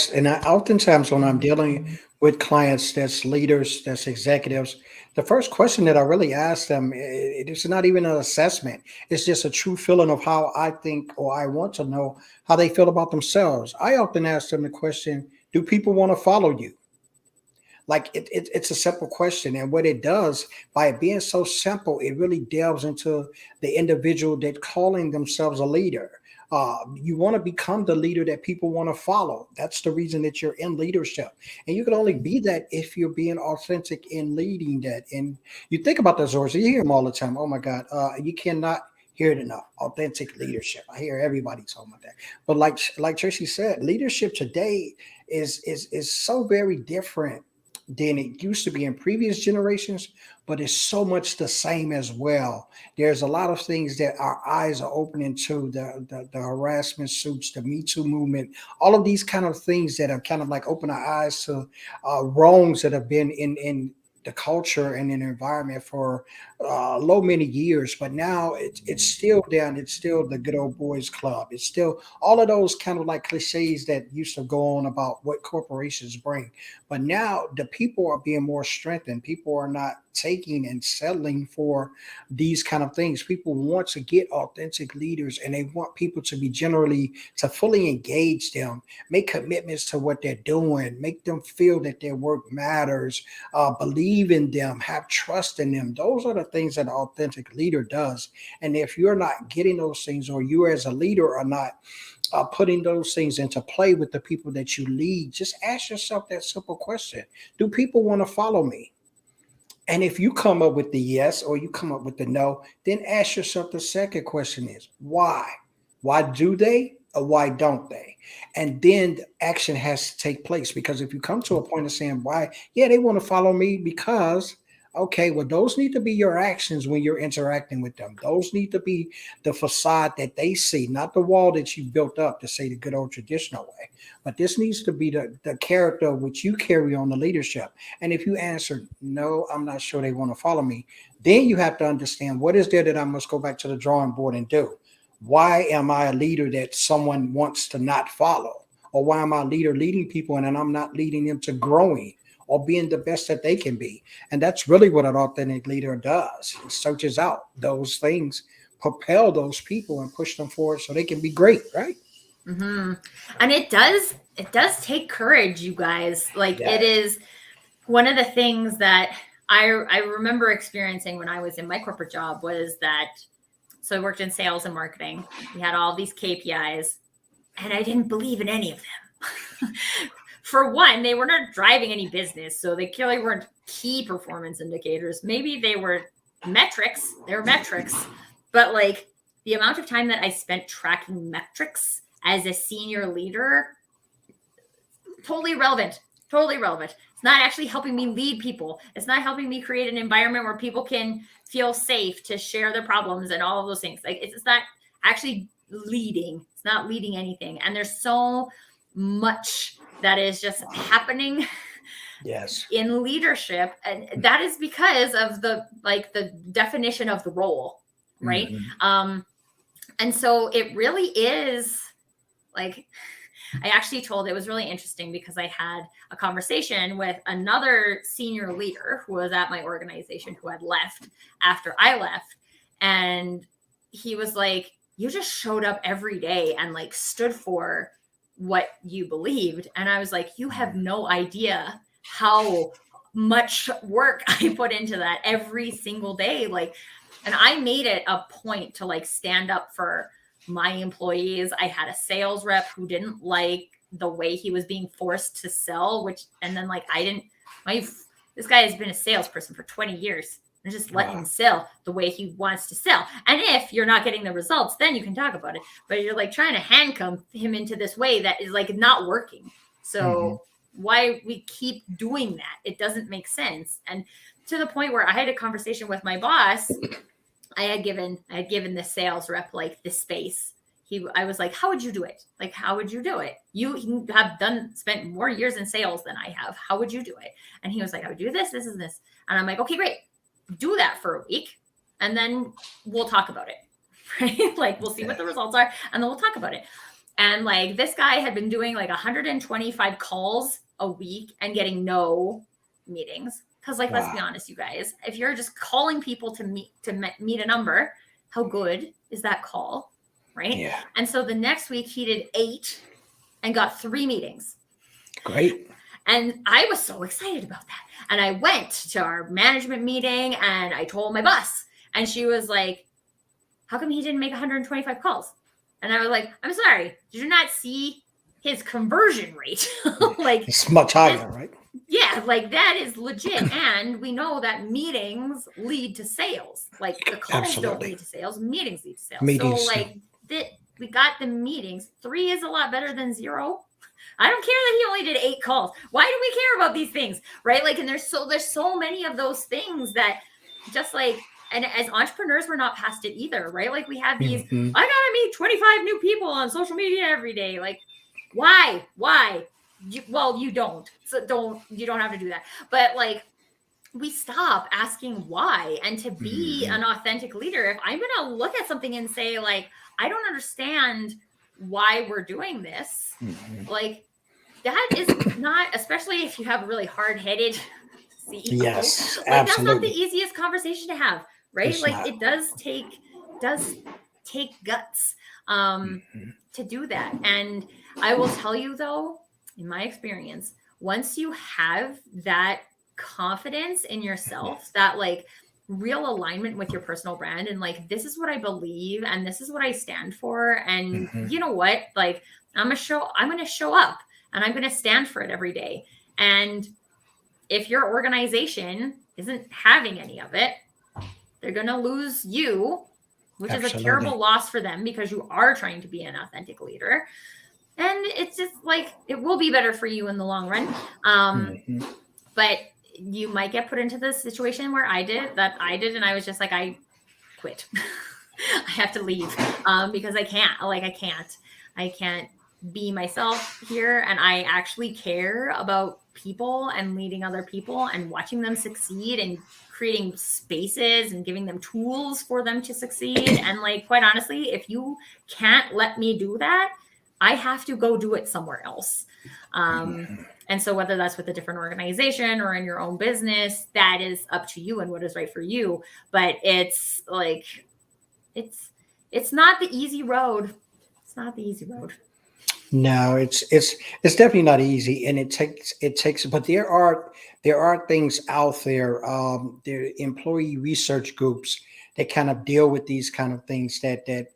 oftentimes when I'm dealing with clients, that's leaders, that's executives, the first question that I really ask them, it's not even an assessment. It's just a true feeling of how I think, or I want to know how they feel about themselves. I often ask them the question, do people want to follow you? Like it's a simple question. And what it does, by it being so simple, it really delves into the individual that calling themselves a leader. You want to become the leader that people want to follow. That's the reason that you're in leadership. And you can only be that if you're being authentic in leading that. And you think about those words, you hear them all the time. Oh my God, you cannot hear it enough. Authentic leadership. I hear everybody talking about that. But like Tracy said, leadership today is so very different than it used to be in previous generations, but it's so much the same as well. There's a lot of things that our eyes are opening to, the harassment suits, the Me Too movement, all of these kind of things that are kind of like open our eyes to wrongs that have been in the culture and in the environment for many years. But now it's still down. It's still the good old boys club. It's still all of those kind of like cliches that used to go on about what corporations bring. But now the people are being more strengthened. People are not taking and settling for these kind of things. People want to get authentic leaders, and they want people to be to fully engage them, make commitments to what they're doing, make them feel that their work matters, believe in them, have trust in them. Those are the things that an authentic leader does. And if you're not getting those things, or you as a leader are not putting those things into play with the people that you lead, just ask yourself that simple question. Do people want to follow me? And if you come up with the yes, or you come up with the no, then ask yourself the second question is why? Why do they, or why don't they? And then the action has to take place, because if you come to a point of saying why, yeah, they want to follow me because okay, well, those need to be your actions when you're interacting with them. Those need to be the facade that they see, not the wall that you built up to say the good old traditional way. But this needs to be the character which you carry on the leadership. And if you answer, no, I'm not sure they want to follow me, then you have to understand what is there that I must go back to the drawing board and do. Why am I a leader that someone wants to not follow? Or why am I a leader leading people and I'm not leading them to growing or being the best that they can be? And that's really what an authentic leader does. He searches out those things, propel those people and push them forward so they can be great, right? Mm-hmm. And it does take courage, you guys. Like It is one of the things that I remember experiencing when I was in my corporate job was that, so I worked in sales and marketing. We had all these KPIs and I didn't believe in any of them. For one, they were not driving any business. So they clearly weren't key performance indicators. Maybe they were metrics. They're metrics. But like the amount of time that I spent tracking metrics as a senior leader, totally irrelevant. Totally irrelevant. It's not actually helping me lead people. It's not helping me create an environment where people can feel safe to share their problems and all of those things. Like it's not actually leading. It's not leading anything. And there's so much that is just happening in leadership. And that is because of the definition of the role, right? Mm-hmm. And so it really is like, I actually it was really interesting because I had a conversation with another senior leader who was at my organization who had left after I left. And he was like, you just showed up every day and like stood for what you believed. And I was like, you have no idea how much work I put into that every single day. Like, and I made it a point to like stand up for my employees. I had a sales rep who didn't like the way he was being forced to sell, and then like this guy has been a salesperson for 20 years. And just let him sell the way he wants to sell. And if you're not getting the results, then you can talk about it. But you're like trying to handcuff him into this way that is like not working. So why we keep doing that? It doesn't make sense. And to the point where I had a conversation with my boss, I had given the sales rep like the space. I was like, how would you do it? Like, how would you do it? You have spent more years in sales than I have. How would you do it? And he was like, I would do this, this, and this. And I'm like, okay, great. Do that for a week. And then we'll talk about it. Right? Like, we'll see what the results are. And then we'll talk about it. And like, this guy had been doing like 125 calls a week and getting no meetings. Because like, let's be honest, you guys, if you're just calling people to meet a number, how good is that call? Right. Yeah. And so the next week he did 8 and got 3 meetings. Great. And I was so excited about that. And I went to our management meeting and I told my boss, and she was like, how come he didn't make 125 calls? And I was like, I'm sorry, did you not see his conversion rate? Like, it's much higher, right? Yeah, like that is legit. And we know that meetings lead to sales. Like the calls don't lead to sales, meetings lead to sales. So like we got the meetings. 3 is a lot better than 0. I don't care that he only did 8 calls. Why do we care about these things? Right? Like, and there's so many of those things that just like, and as entrepreneurs, we're not past it either, right? Like we have these, I gotta meet 25 new people on social media every day. Like, why? You don't. So you don't have to do that. But like, we stop asking why. And to be an authentic leader, if I'm going to look at something and say like, I don't understand why we're doing this, like that is not, especially if you have a really hard-headed CEO. Yes, like, absolutely. That's not the easiest conversation to have, right? It's like not. It does take guts to do that. And I will tell you though, in my experience, once you have that confidence in yourself, that like real alignment with your personal brand, and like, this is what I believe and this is what I stand for. And you know what, like I'm going to show up and I'm going to stand for it every day. And if your organization isn't having any of it, they're going to lose you, which is a terrible loss for them because you are trying to be an authentic leader. And it's just like, it will be better for you in the long run. But you might get put into this situation where I did, and I was just like, I quit. I have to leave because I can't. Like, I can't be myself here. And I actually care about people and leading other people and watching them succeed and creating spaces and giving them tools for them to succeed. And like, quite honestly, if you can't let me do that, I have to go do it somewhere else. And so whether that's with a different organization or in your own business, that is up to you and what is right for you. But it's like, it's not the easy road. It's not the easy road. No, it's definitely not easy, and it takes. But there are things out there. There are employee research groups that kind of deal with these kind of things that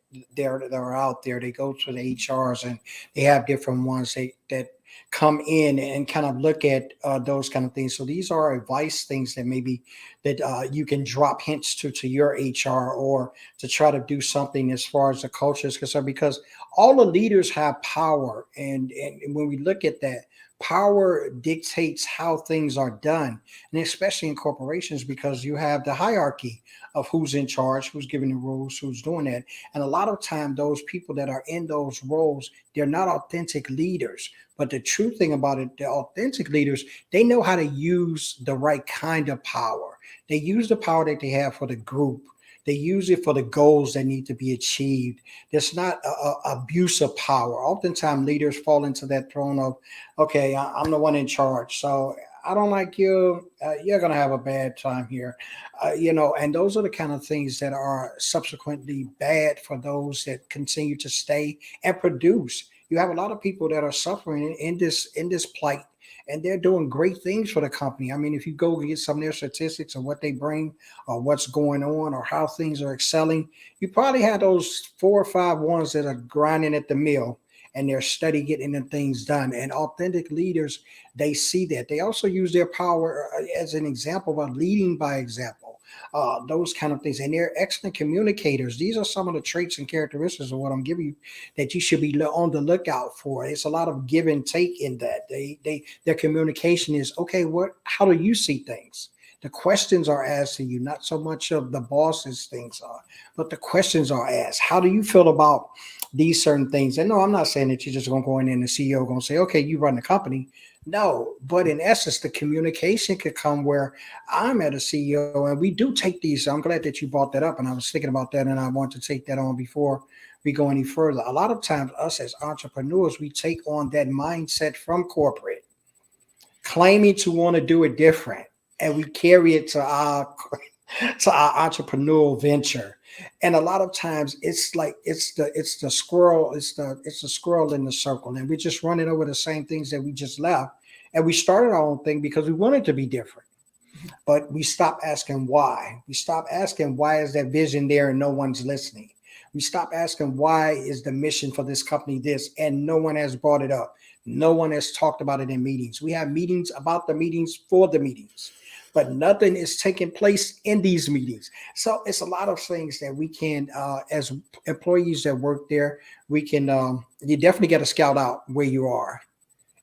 are out there. They go to the HRs and they have different ones that come in and kind of look at those kind of things. So these are advice things that maybe that you can drop hints to your HR or to try to do something as far as the culture is concerned, because all the leaders have power. And when we look at that, power dictates how things are done, and especially in corporations, because you have the hierarchy of who's in charge, who's giving the rules, who's doing that. And a lot of time, those people that are in those roles, they're not authentic leaders. But the true thing about it, the authentic leaders, they know how to use the right kind of power. They use the power that they have for the group. They use it for the goals that need to be achieved. There's not abuse of power. Oftentimes, leaders fall into that throne of, okay, I'm the one in charge, so I don't like you. You're going to have a bad time here. And those are the kind of things that are subsequently bad for those that continue to stay and produce. You have a lot of people that are suffering in this plight, and they're doing great things for the company. I mean, if you go get some of their statistics of what they bring or what's going on or how things are excelling, you probably have those 4 or 5 ones that are grinding at the mill and they're steady getting the things done. And authentic leaders, they see that. They also use their power as an example of leading by example. Those kind of things, and they're excellent communicators. These are some of the traits and characteristics of what I'm giving you that you should be on the lookout for. It's a lot of give and take in that. Their communication is okay. How do you see things? The questions are asked to you, not so much of the boss's things are, but the questions are asked. How do you feel about these certain things? And no, I'm not saying that you're just going to go in and the CEO going to say, okay, you run the company. No, but in essence, the communication could come where I'm at a CEO and we do take these. I'm glad that you brought that up. And I was thinking about that and I want to take that on before we go any further. A lot of times, us as entrepreneurs, we take on that mindset from corporate, claiming to want to do it different. And we carry it to our entrepreneurial venture. And a lot of times it's like it's the squirrel in the circle, and we're just running over the same things that we just left. And we started our own thing because we wanted to be different, but we stopped asking why. We stopped asking why is that vision there and no one's listening. We stopped asking why is the mission for this company this and no one has brought it up. No one has talked about it in meetings. We have meetings about the meetings for the meetings, but nothing is taking place in these meetings. So it's a lot of things that we can, as employees that work there, we can, you definitely got to scout out where you are.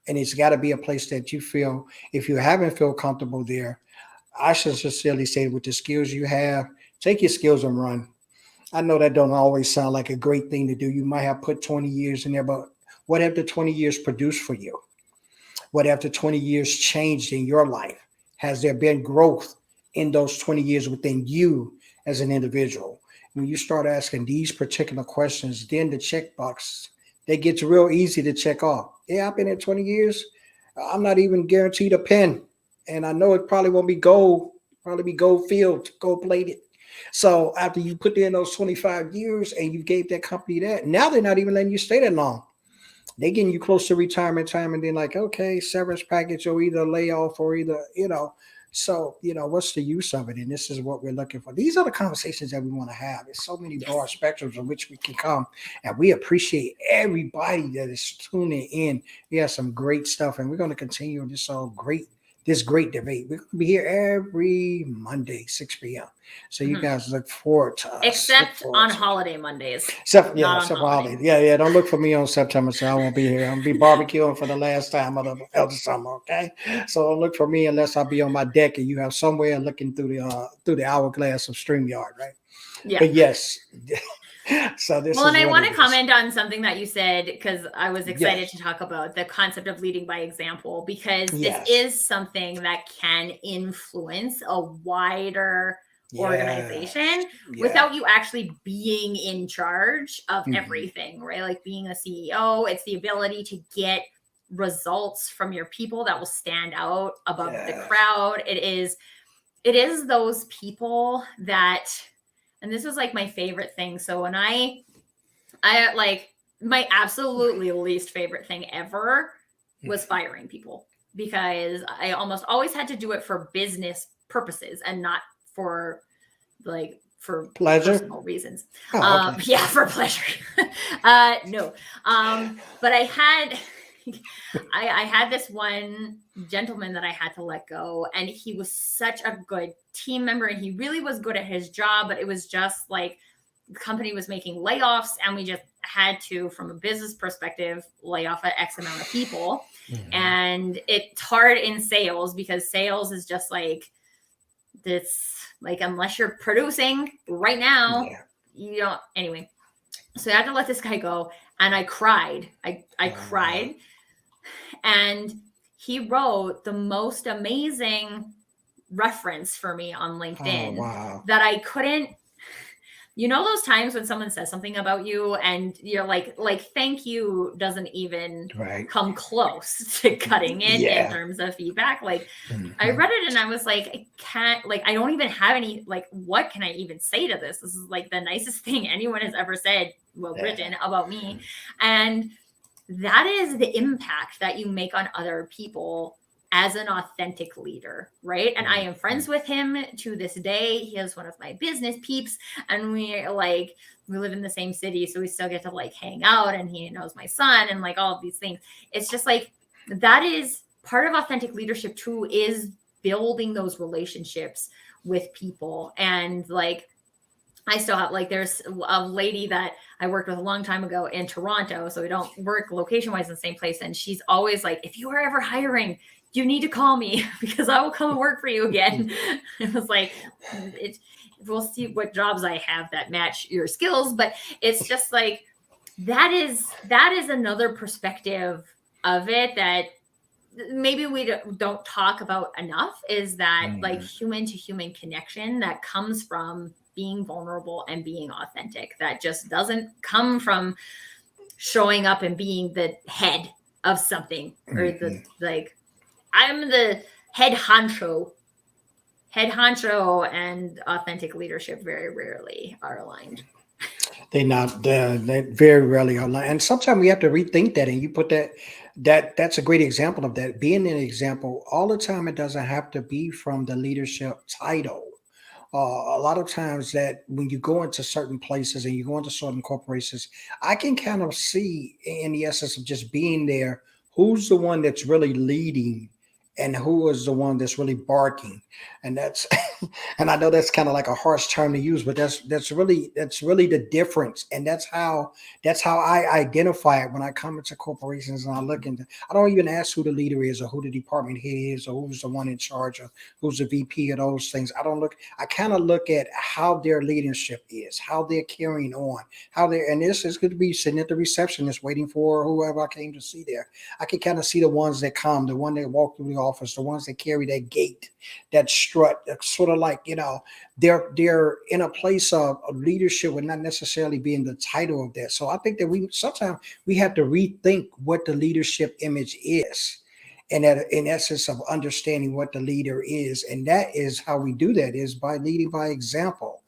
And it's got to be a place that you feel, if you haven't feel comfortable there, I should sincerely say with the skills you have, take your skills and run. I know that don't always sound like a great thing to do. You might have put 20 years in there, but what have the 20 years produced for you? What have the 20 years changed in your life? Has there been growth in those 20 years within you as an individual? When you start asking these particular questions, then the checkbox, that gets real easy to check off. Yeah, I've been here 20 years. I'm not even guaranteed a pen. And I know it probably won't be gold, probably be gold filled, gold plated. So after you put in those 25 years and you gave that company that, now they're not even letting you stay that long. They getting you close to retirement time and then like, okay, severance package or either layoff or either. So, what's the use of it? And this is what we're looking for. These are the conversations that we want to have. There's so many broad spectrums in which we can come, and we appreciate everybody that is tuning in. We have some great stuff, and we're going to continue this great this great debate. We're going to be here every Monday, 6 p.m. So you Mhm. guys look forward to us. Look Except forward on to it. holiday Mondays. Except Not on except holiday. holiday. Yeah. Don't look for me on September, so I won't be here. I'm gonna be barbecuing for the last time of the summer. Okay, so don't look for me unless I be on my deck and you have somewhere looking through the hourglass of StreamYard, right? Yeah. But yes, so this Well, is and I what want it to is. comment on something that you said because I was excited Yes. to talk about the concept of leading by example, because this Yes. is something that can influence a wider organization Yeah. without you actually being in charge of Mhm. everything, right? Like being a CEO, it's the ability to get results from your people that will stand out above the Yes. crowd. It is those people that, and this was like my favorite thing. So when I like, my absolutely least favorite thing ever was firing people, because I almost always had to do it for business purposes and not for for Pleasure. personal reasons. Oh, okay. Yeah, for pleasure. No. But I had I had this one gentleman that I had to let go, and he was such a good team member and he really was good at his job, but it was just like the company was making layoffs and we just had to, from a business perspective, lay off an X amount of people. Mhm. And it's hard in sales because sales is just like this, like, unless you're producing right now, Yeah. you don't. Anyway, so I had to let this guy go, and I cried. I cried, and he wrote the most amazing reference for me on LinkedIn. Oh, wow. That I couldn't. You know those times when someone says something about you and you're like thank you doesn't even Right. come close to cutting it Yeah. in terms of feedback. Like, Mhm. I read it and I was like, I can't, like, I don't even have any, like, what can I even say to this? This is like the nicest thing anyone has ever said, well, Yeah. written about me. And that is the impact that you make on other people as an authentic leader, right? And I am friends with him to this day. He is one of my business peeps, and we live in the same city, so we still get to like hang out, and he knows my son and like all of these things. It's just like, that is part of authentic leadership too, is building those relationships with people. And like, I still have, like, there's a lady that I worked with a long time ago in Toronto, so we don't work location wise in the same place. And she's always like, if you are ever hiring, you need to call me because I will come and work for you again. It was like, we'll see what jobs I have that match your skills, but it's just like, that is another perspective of it that maybe we don't talk about enough, is that like human to human connection that comes from being vulnerable and being authentic, that just doesn't come from showing up and being the head of something, or the, like, I'm the head honcho, and authentic leadership very rarely are aligned. They very rarely are aligned. And sometimes we have to rethink that. And you put that's a great example of that. Being an example all the time, it doesn't have to be from the leadership title. A lot of times that when you go into certain places and you go into certain corporations, I can kind of see in the essence of just being there, who's the one that's really leading and who is the one that's really barking. And that's and I know that's kind of like a harsh term to use, but that's really the difference. And that's how I identify it when I come into corporations and I look into. I don't even ask who the leader is or who the department head is or who's the one in charge or who's the VP of those things. I don't look. I kind of look at how their leadership is, how they're carrying on, how they're. And this is going to be sitting at the receptionist waiting for whoever I came to see there. I can kind of see the ones that come, the one that walk through the office, the ones that carry that gait, that strut, sort of like, they're in a place of leadership with not necessarily being the title of that. So I think that we sometimes we have to rethink what the leadership image is, and that in essence of understanding what the leader is. And that is how we do that, is by leading by example.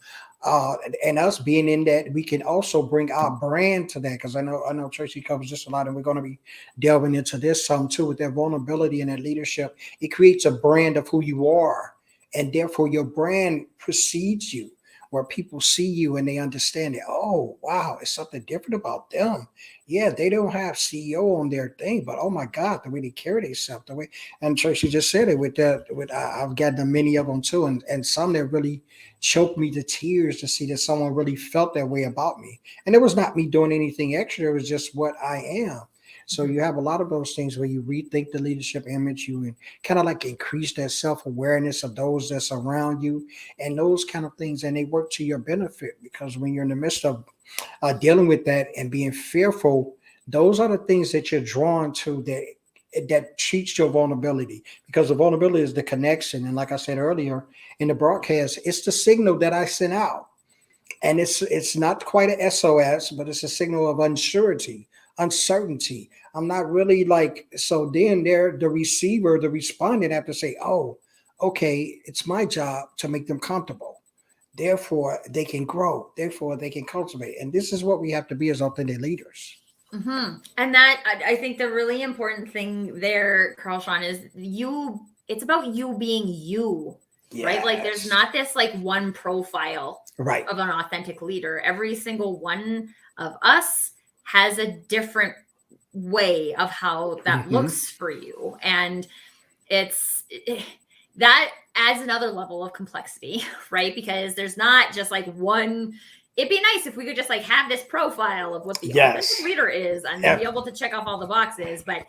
And us being in that, we can also bring our brand to that, because I know Tracy covers this a lot, and we're going to be delving into this some too, with that vulnerability and that leadership. It creates a brand of who you are, and therefore your brand precedes you. where people see you and they understand it. Oh, wow, it's something different about them. Yeah, they don't have CEO on their thing, but oh my God, the way they carry themselves, the way, and Tracy just said it with that, I've gotten many of them too, and some that really choked me to tears to see that someone really felt that way about me. And it was not me doing anything extra, it was just what I am. So you have a lot of those things where you rethink the leadership image, you kind of like increase that self-awareness of those that's around you and those kind of things, and they work to your benefit because when you're in the midst of dealing with that and being fearful, those are the things that you're drawn to that treats your vulnerability, because the vulnerability is the connection. And like I said earlier in the broadcast, it's the signal that I sent out. And it's not quite a SOS, but it's a signal of uncertainty, uncertainty. I'm not really like, so then they're the receiver, the respondent have to say, oh, okay, it's my job to make them comfortable. Therefore, they can grow. Therefore, they can cultivate. And this is what we have to be as authentic leaders. Mm-hmm. And that, I think the really important thing there, Carl Shawn, is it's about you being you, yes. Right? Like there's not this like one profile right. of an authentic leader. Every single one of us has a different way of how that looks for you. And that adds another level of complexity, right? Because there's not just like one. It'd be nice if we could just like have this profile of what the authentic leader is and be able to check off all the boxes. But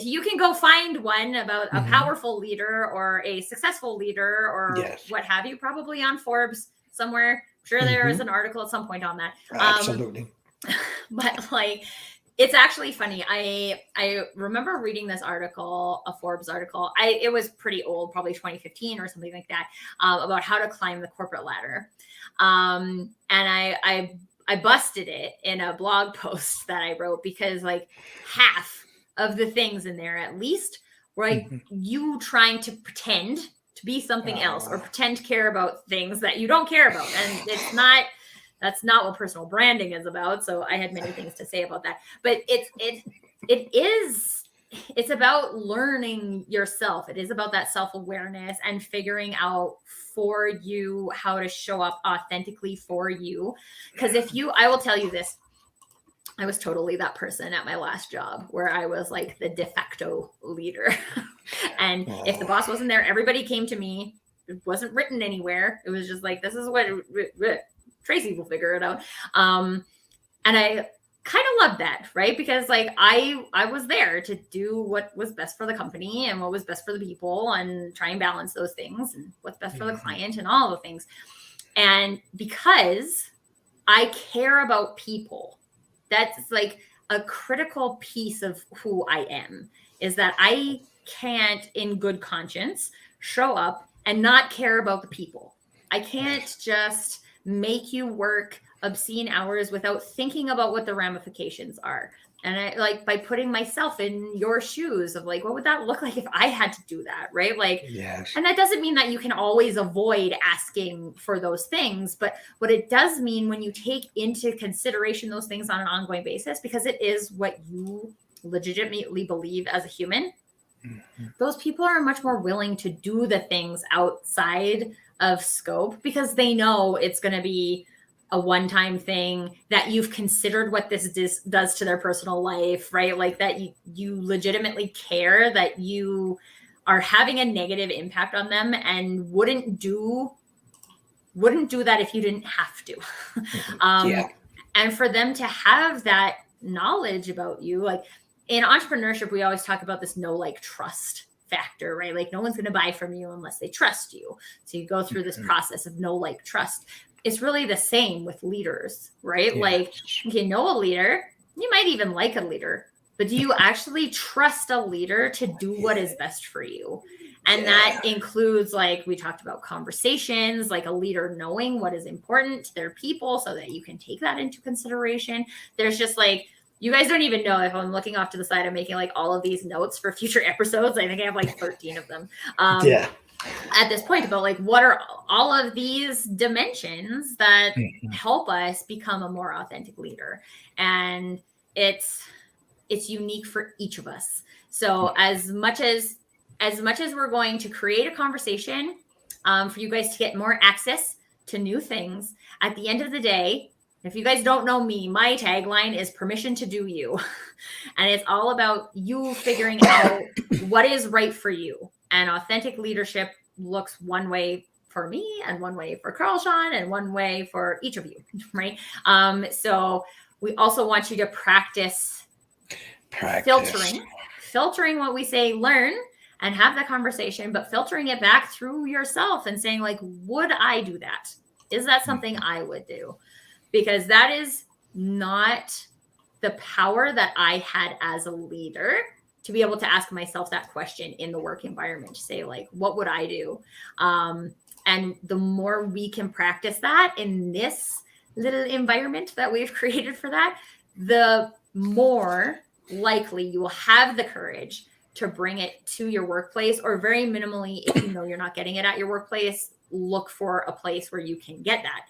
you can go find one about a powerful leader or a successful leader or what have you, probably on Forbes somewhere. I'm sure there is an article at some point on that. Absolutely. But like, it's actually funny. I remember reading this article, a Forbes article. It was pretty old, probably 2015 or something like that, about how to climb the corporate ladder. And I busted it in a blog post that I wrote because like half of the things in there, at least, were like you trying to pretend to be something else or pretend to care about things that you don't care about. And that's not what personal branding is about. So I had many things to say about that, but it's about learning yourself. It is about that self-awareness and figuring out for you how to show up authentically for you. Because I will tell you this, I was totally that person at my last job where I was like the de facto leader. And if the boss wasn't there, everybody came to me. It wasn't written anywhere. It was just like, this is what Tracy will figure it out. And I kind of loved that, right? Because like I was there to do what was best for the company and what was best for the people and try and balance those things and what's best for the client and all the things. And because I care about people, that's like a critical piece of who I am, is that I can't in good conscience show up and not care about the people. I can't just make you work obscene hours without thinking about what the ramifications are. And I like by putting myself in your shoes of like, what would that look like if I had to do that? Right. Like, and that doesn't mean that you can always avoid asking for those things. But what it does mean when you take into consideration those things on an ongoing basis, because it is what you legitimately believe as a human, those people are much more willing to do the things outside of scope because they know it's going to be a one-time thing, that you've considered what this does to their personal life, right? Like that you legitimately care that you are having a negative impact on them and wouldn't do that if you didn't have to. And for them to have that knowledge about you, like in entrepreneurship, we always talk about this know, like, trust factor, right? Like no one's going to buy from you unless they trust you. So you go through this process of know, like, trust. It's really the same with leaders, right? Like you know a leader, you might even like a leader, but do you actually trust a leader to do what is best for you? And that includes, like we talked about, conversations, like a leader knowing what is important to their people so that you can take that into consideration. There's just like, you guys don't even know, if I'm looking off to the side, I'm making like all of these notes for future episodes. I think I have like 13 of them. At this point, about like what are all of these dimensions that help us become a more authentic leader. And it's unique for each of us. So as much as we're going to create a conversation for you guys to get more access to new things. At the end of the day, if you guys don't know me, my tagline is permission to do you. And it's all about you figuring out what is right for you. And authentic leadership looks one way for me and one way for Shawn and one way for each of you, right? So we also want you to practice filtering what we say, learn and have that conversation, but filtering it back through yourself and saying like, would I do that? Is that something I would do? Because that is not the power that I had as a leader to be able to ask myself that question in the work environment, to say like, what would I do? And the more we can practice that in this little environment that we've created for that, the more likely you will have the courage to bring it to your workplace, or very minimally, if you know you're not getting it at your workplace, look for a place where you can get that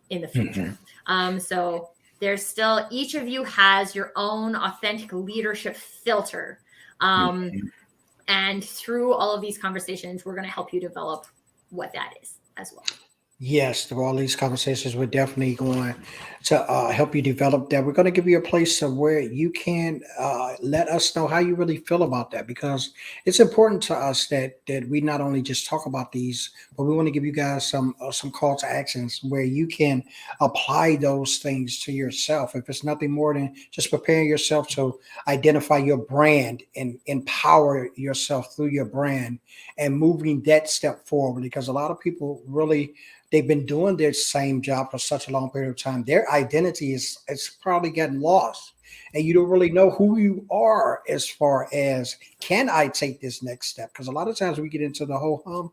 in the future. So there's still, each of you has your own authentic leadership filter. And through all of these conversations, we're going to help you develop what that is as well. Yes, through all these conversations, we're definitely going to help you develop that. We're going to give you a place of where you can let us know how you really feel about that, because it's important to us that we not only just talk about these, but we want to give you guys some call to actions where you can apply those things to yourself. If it's nothing more than just preparing yourself to identify your brand and empower yourself through your brand and moving that step forward, because a lot of people really, they've been doing their same job for such a long period of time. Their identity is probably getting lost. And you don't really know who you are as far as, can I take this next step? Because a lot of times we get into the whole hum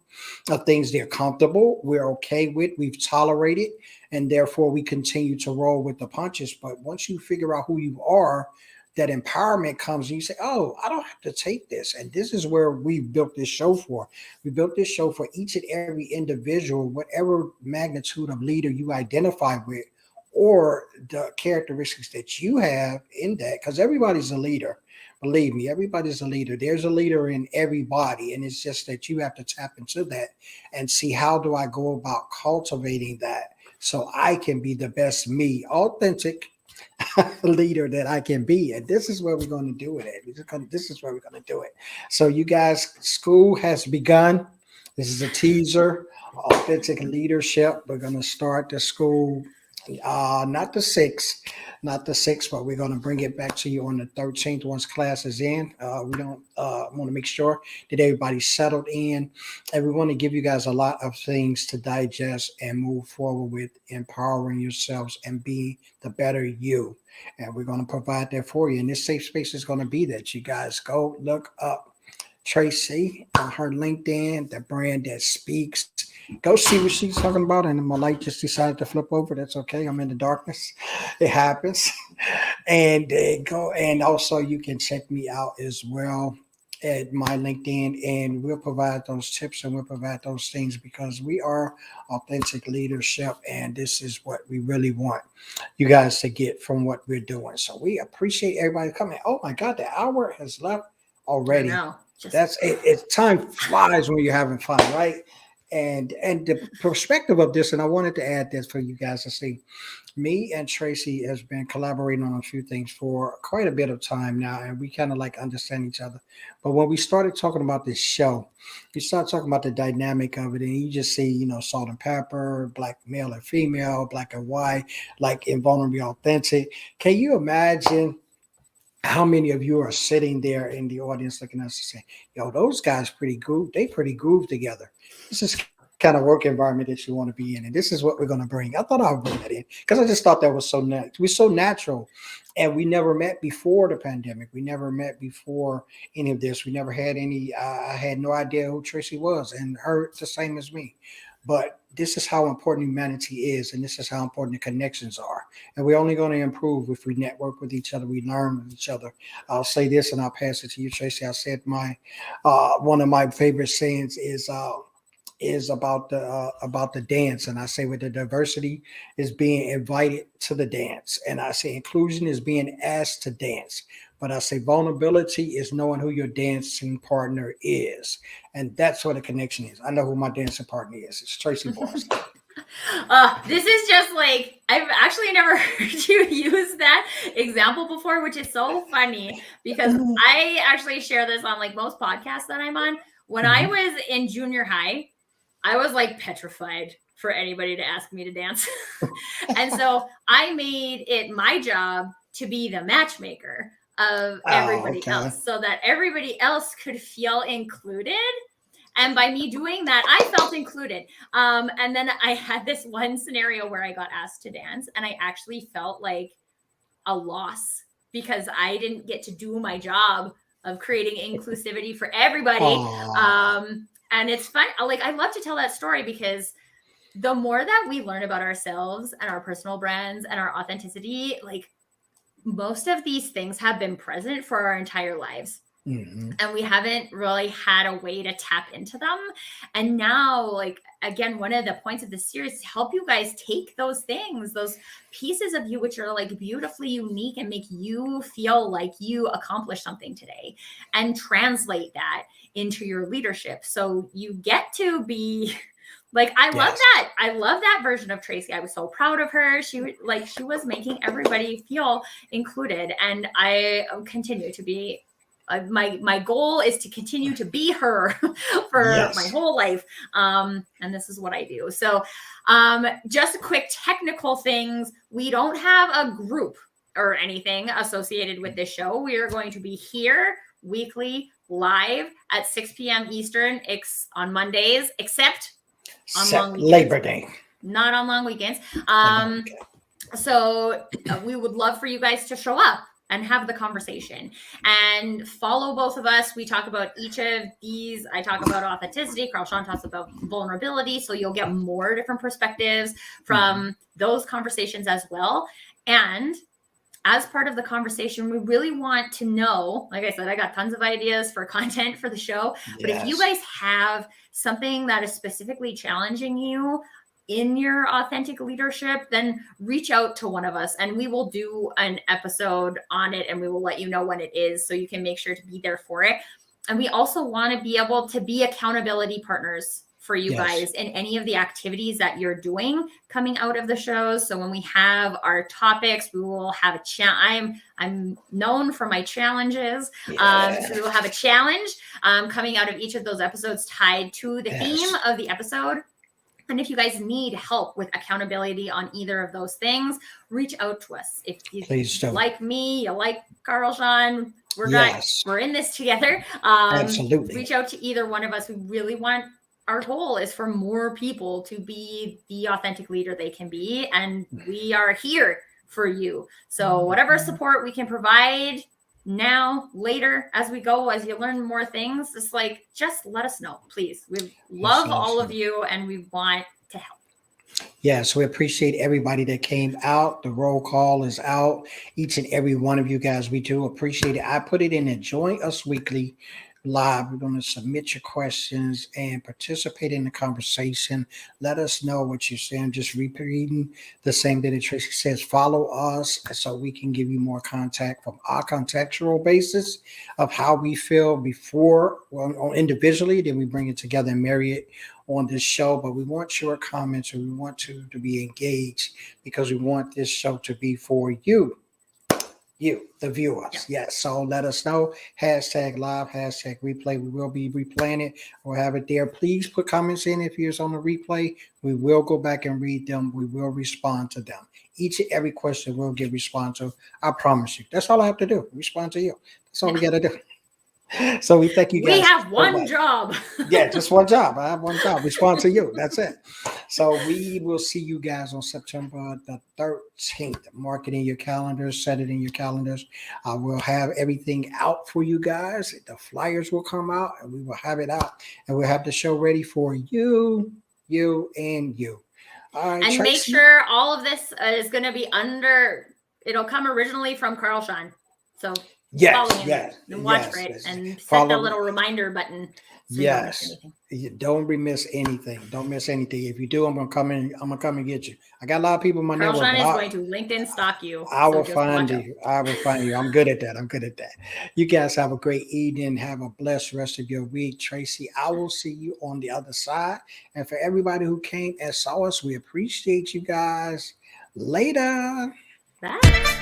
of things they're comfortable, we're okay with, we've tolerated, and therefore we continue to roll with the punches. But once you figure out who you are, that empowerment comes and you say, oh, I don't have to take this. And this is where we built this show for. We built this show for each and every individual, whatever magnitude of leader you identify with, or the characteristics that you have in that, because everybody's a leader. Believe me, everybody's a leader. There's a leader in everybody. And it's just that you have to tap into that and see, how do I go about cultivating that so I can be the best me, authentic leader that I can be. And this is where we're going to do it at. This is where we're going to do it. So you guys, school has begun. This is a teaser, authentic leadership. We're going to start the school, not the 6th, but we're going to bring it back to you on the 13th once class is in. We don't want to make sure that everybody's settled in, and we want to give you guys a lot of things to digest and move forward with, empowering yourselves and being the better you. And we're going to provide that for you. And this safe space is going to be that. You guys go look up Tracy on her LinkedIn, the brand that speaks. Go see what she's talking about. And my light just decided to flip over. That's okay. I'm in the darkness. It happens. And go. And also you can check me out as well at my LinkedIn, and we'll provide those tips and we'll provide those things, because we are authentic leadership. And this is what we really want you guys to get from what we're doing. So we appreciate everybody coming. Oh my God, the hour has left already. That's it. Time flies when you're having fun, right? And the perspective of this, and I wanted to add this for you guys to see. Me and Tracy has been collaborating on a few things for quite a bit of time now, and we kind of like understand each other. But when we started talking about this show, we started talking about the dynamic of it, and you just see, salt and pepper, black male and female, black and white, like invulnerably authentic. Can you imagine how many of you are sitting there in the audience looking at us and saying, yo, those guys pretty groove together. This is kind of work environment that you want to be in. And this is what we're going to bring. I thought I would bring that in because I just thought that was so natural. We're so natural. And we never met before the pandemic. We never met before any of this. We never had any, I had no idea who Tracy was, and her the same as me. But this is how important humanity is, and this is how important the connections are. And we're only going to improve if we network with each other, we learn with each other. I'll say this, and I'll pass it to you, Tracy. I said one of my favorite sayings is about the dance, and I say with the diversity is being invited to the dance, and I say inclusion is being asked to dance. But I say vulnerability is knowing who your dancing partner is. And that's what a connection is. I know who my dancing partner is. It's Tracy Borreson. This is just like, I've actually never heard you use that example before, which is so funny because I actually share this on like most podcasts that I'm on. When I was in junior high, I was like petrified for anybody to ask me to dance. And so I made it my job to be the matchmaker of everybody else so that everybody else could feel included. And by me doing that, I felt included. And then I had this one scenario where I got asked to dance, and I actually felt like a loss because I didn't get to do my job of creating inclusivity for everybody. And it's fun. Like, I love to tell that story because the more that we learn about ourselves and our personal brands and our authenticity, like most of these things have been present for our entire lives. And we haven't really had a way to tap into them. And now, like, again, one of the points of this series is to help you guys take those things, those pieces of you, which are like beautifully unique and make you feel like you accomplished something today, and translate that into your leadership. So you get to be like, I love that. I love that version of Tracy. I was so proud of her. She was making everybody feel included. And I continue to be my goal is to continue to be her for my whole life. And this is what I do. So just quick technical things. We don't have a group or anything associated with this show. We are going to be here weekly live at 6 p.m. Eastern on Mondays, except on long weekends. Labor Day. Not on long weekends. So we would love for you guys to show up and have the conversation and follow both of us. We talk about each of these. I talk about authenticity. Shawn talks about vulnerability. So you'll get more different perspectives from those conversations as well. And as part of the conversation, we really want to know, like I said, I got tons of ideas for content for the show, but if you guys have something that is specifically challenging you in your authentic leadership, then reach out to one of us and we will do an episode on it and we will let you know when it is so you can make sure to be there for it. And we also want to be able to be accountability partners for you guys in any of the activities that you're doing coming out of the shows. So when we have our topics, we will have a I'm known for my challenges. So we will have a challenge coming out of each of those episodes tied to the theme of the episode. And if you guys need help with accountability on either of those things, reach out to us. If you like me, you like Shawn, we're in this together. Absolutely. Reach out to either one of us. We really want, our goal is for more people to be the authentic leader they can be. And we are here for you. So whatever support we can provide now, later, as we go, as you learn more things, it's like, just let us know, please. We love all of you and we want to help. Yes, we appreciate everybody that came out. The roll call is out. Each and every one of you guys, we do appreciate it. I put it in there. Join us weekly live. We're going to submit your questions and participate in the conversation. Let us know what you're saying. Just repeating the same thing that Tracy says. Follow us so we can give you more contact from our contextual basis of how we feel before, individually. Then we bring it together and marry it on this show. But we want your comments and we want to be engaged because we want this show to be for you, the viewers. Yes. So let us know. Hashtag live, hashtag replay. We will be replaying it. We'll have it there. Please put comments in if you're on the replay. We will go back and read them. We will respond to them. Each and every question we'll get response to. I promise you. That's all I have to do. Respond to you. That's all we got to do. So we thank you guys. We have one job. Just one job. I have one job. Respond to you. That's it. So we will see you guys on September the 13th. Mark it in your calendars. Set it in your calendars. We'll have everything out for you guys. The flyers will come out and we will have it out. And we'll have the show ready for you, and you. All right, and Tracy. Make sure all of this is going to be it'll come originally from Shawn. So follow him and watch for it and set the little reminder button. So you don't miss Yes. anything. You don't miss anything. Don't miss anything. If you do, I'm gonna come in. I'm gonna come and get you. I got a lot of people in my Carl network, Shawn but is going to LinkedIn stalk you. I So will just find watch out. you. I will find you. I'm good at that. I'm good at that. You guys have a great evening. Have a blessed rest of your week. Tracy, I will see you on the other side. And for everybody who came and saw us, we appreciate you guys. Later. Bye.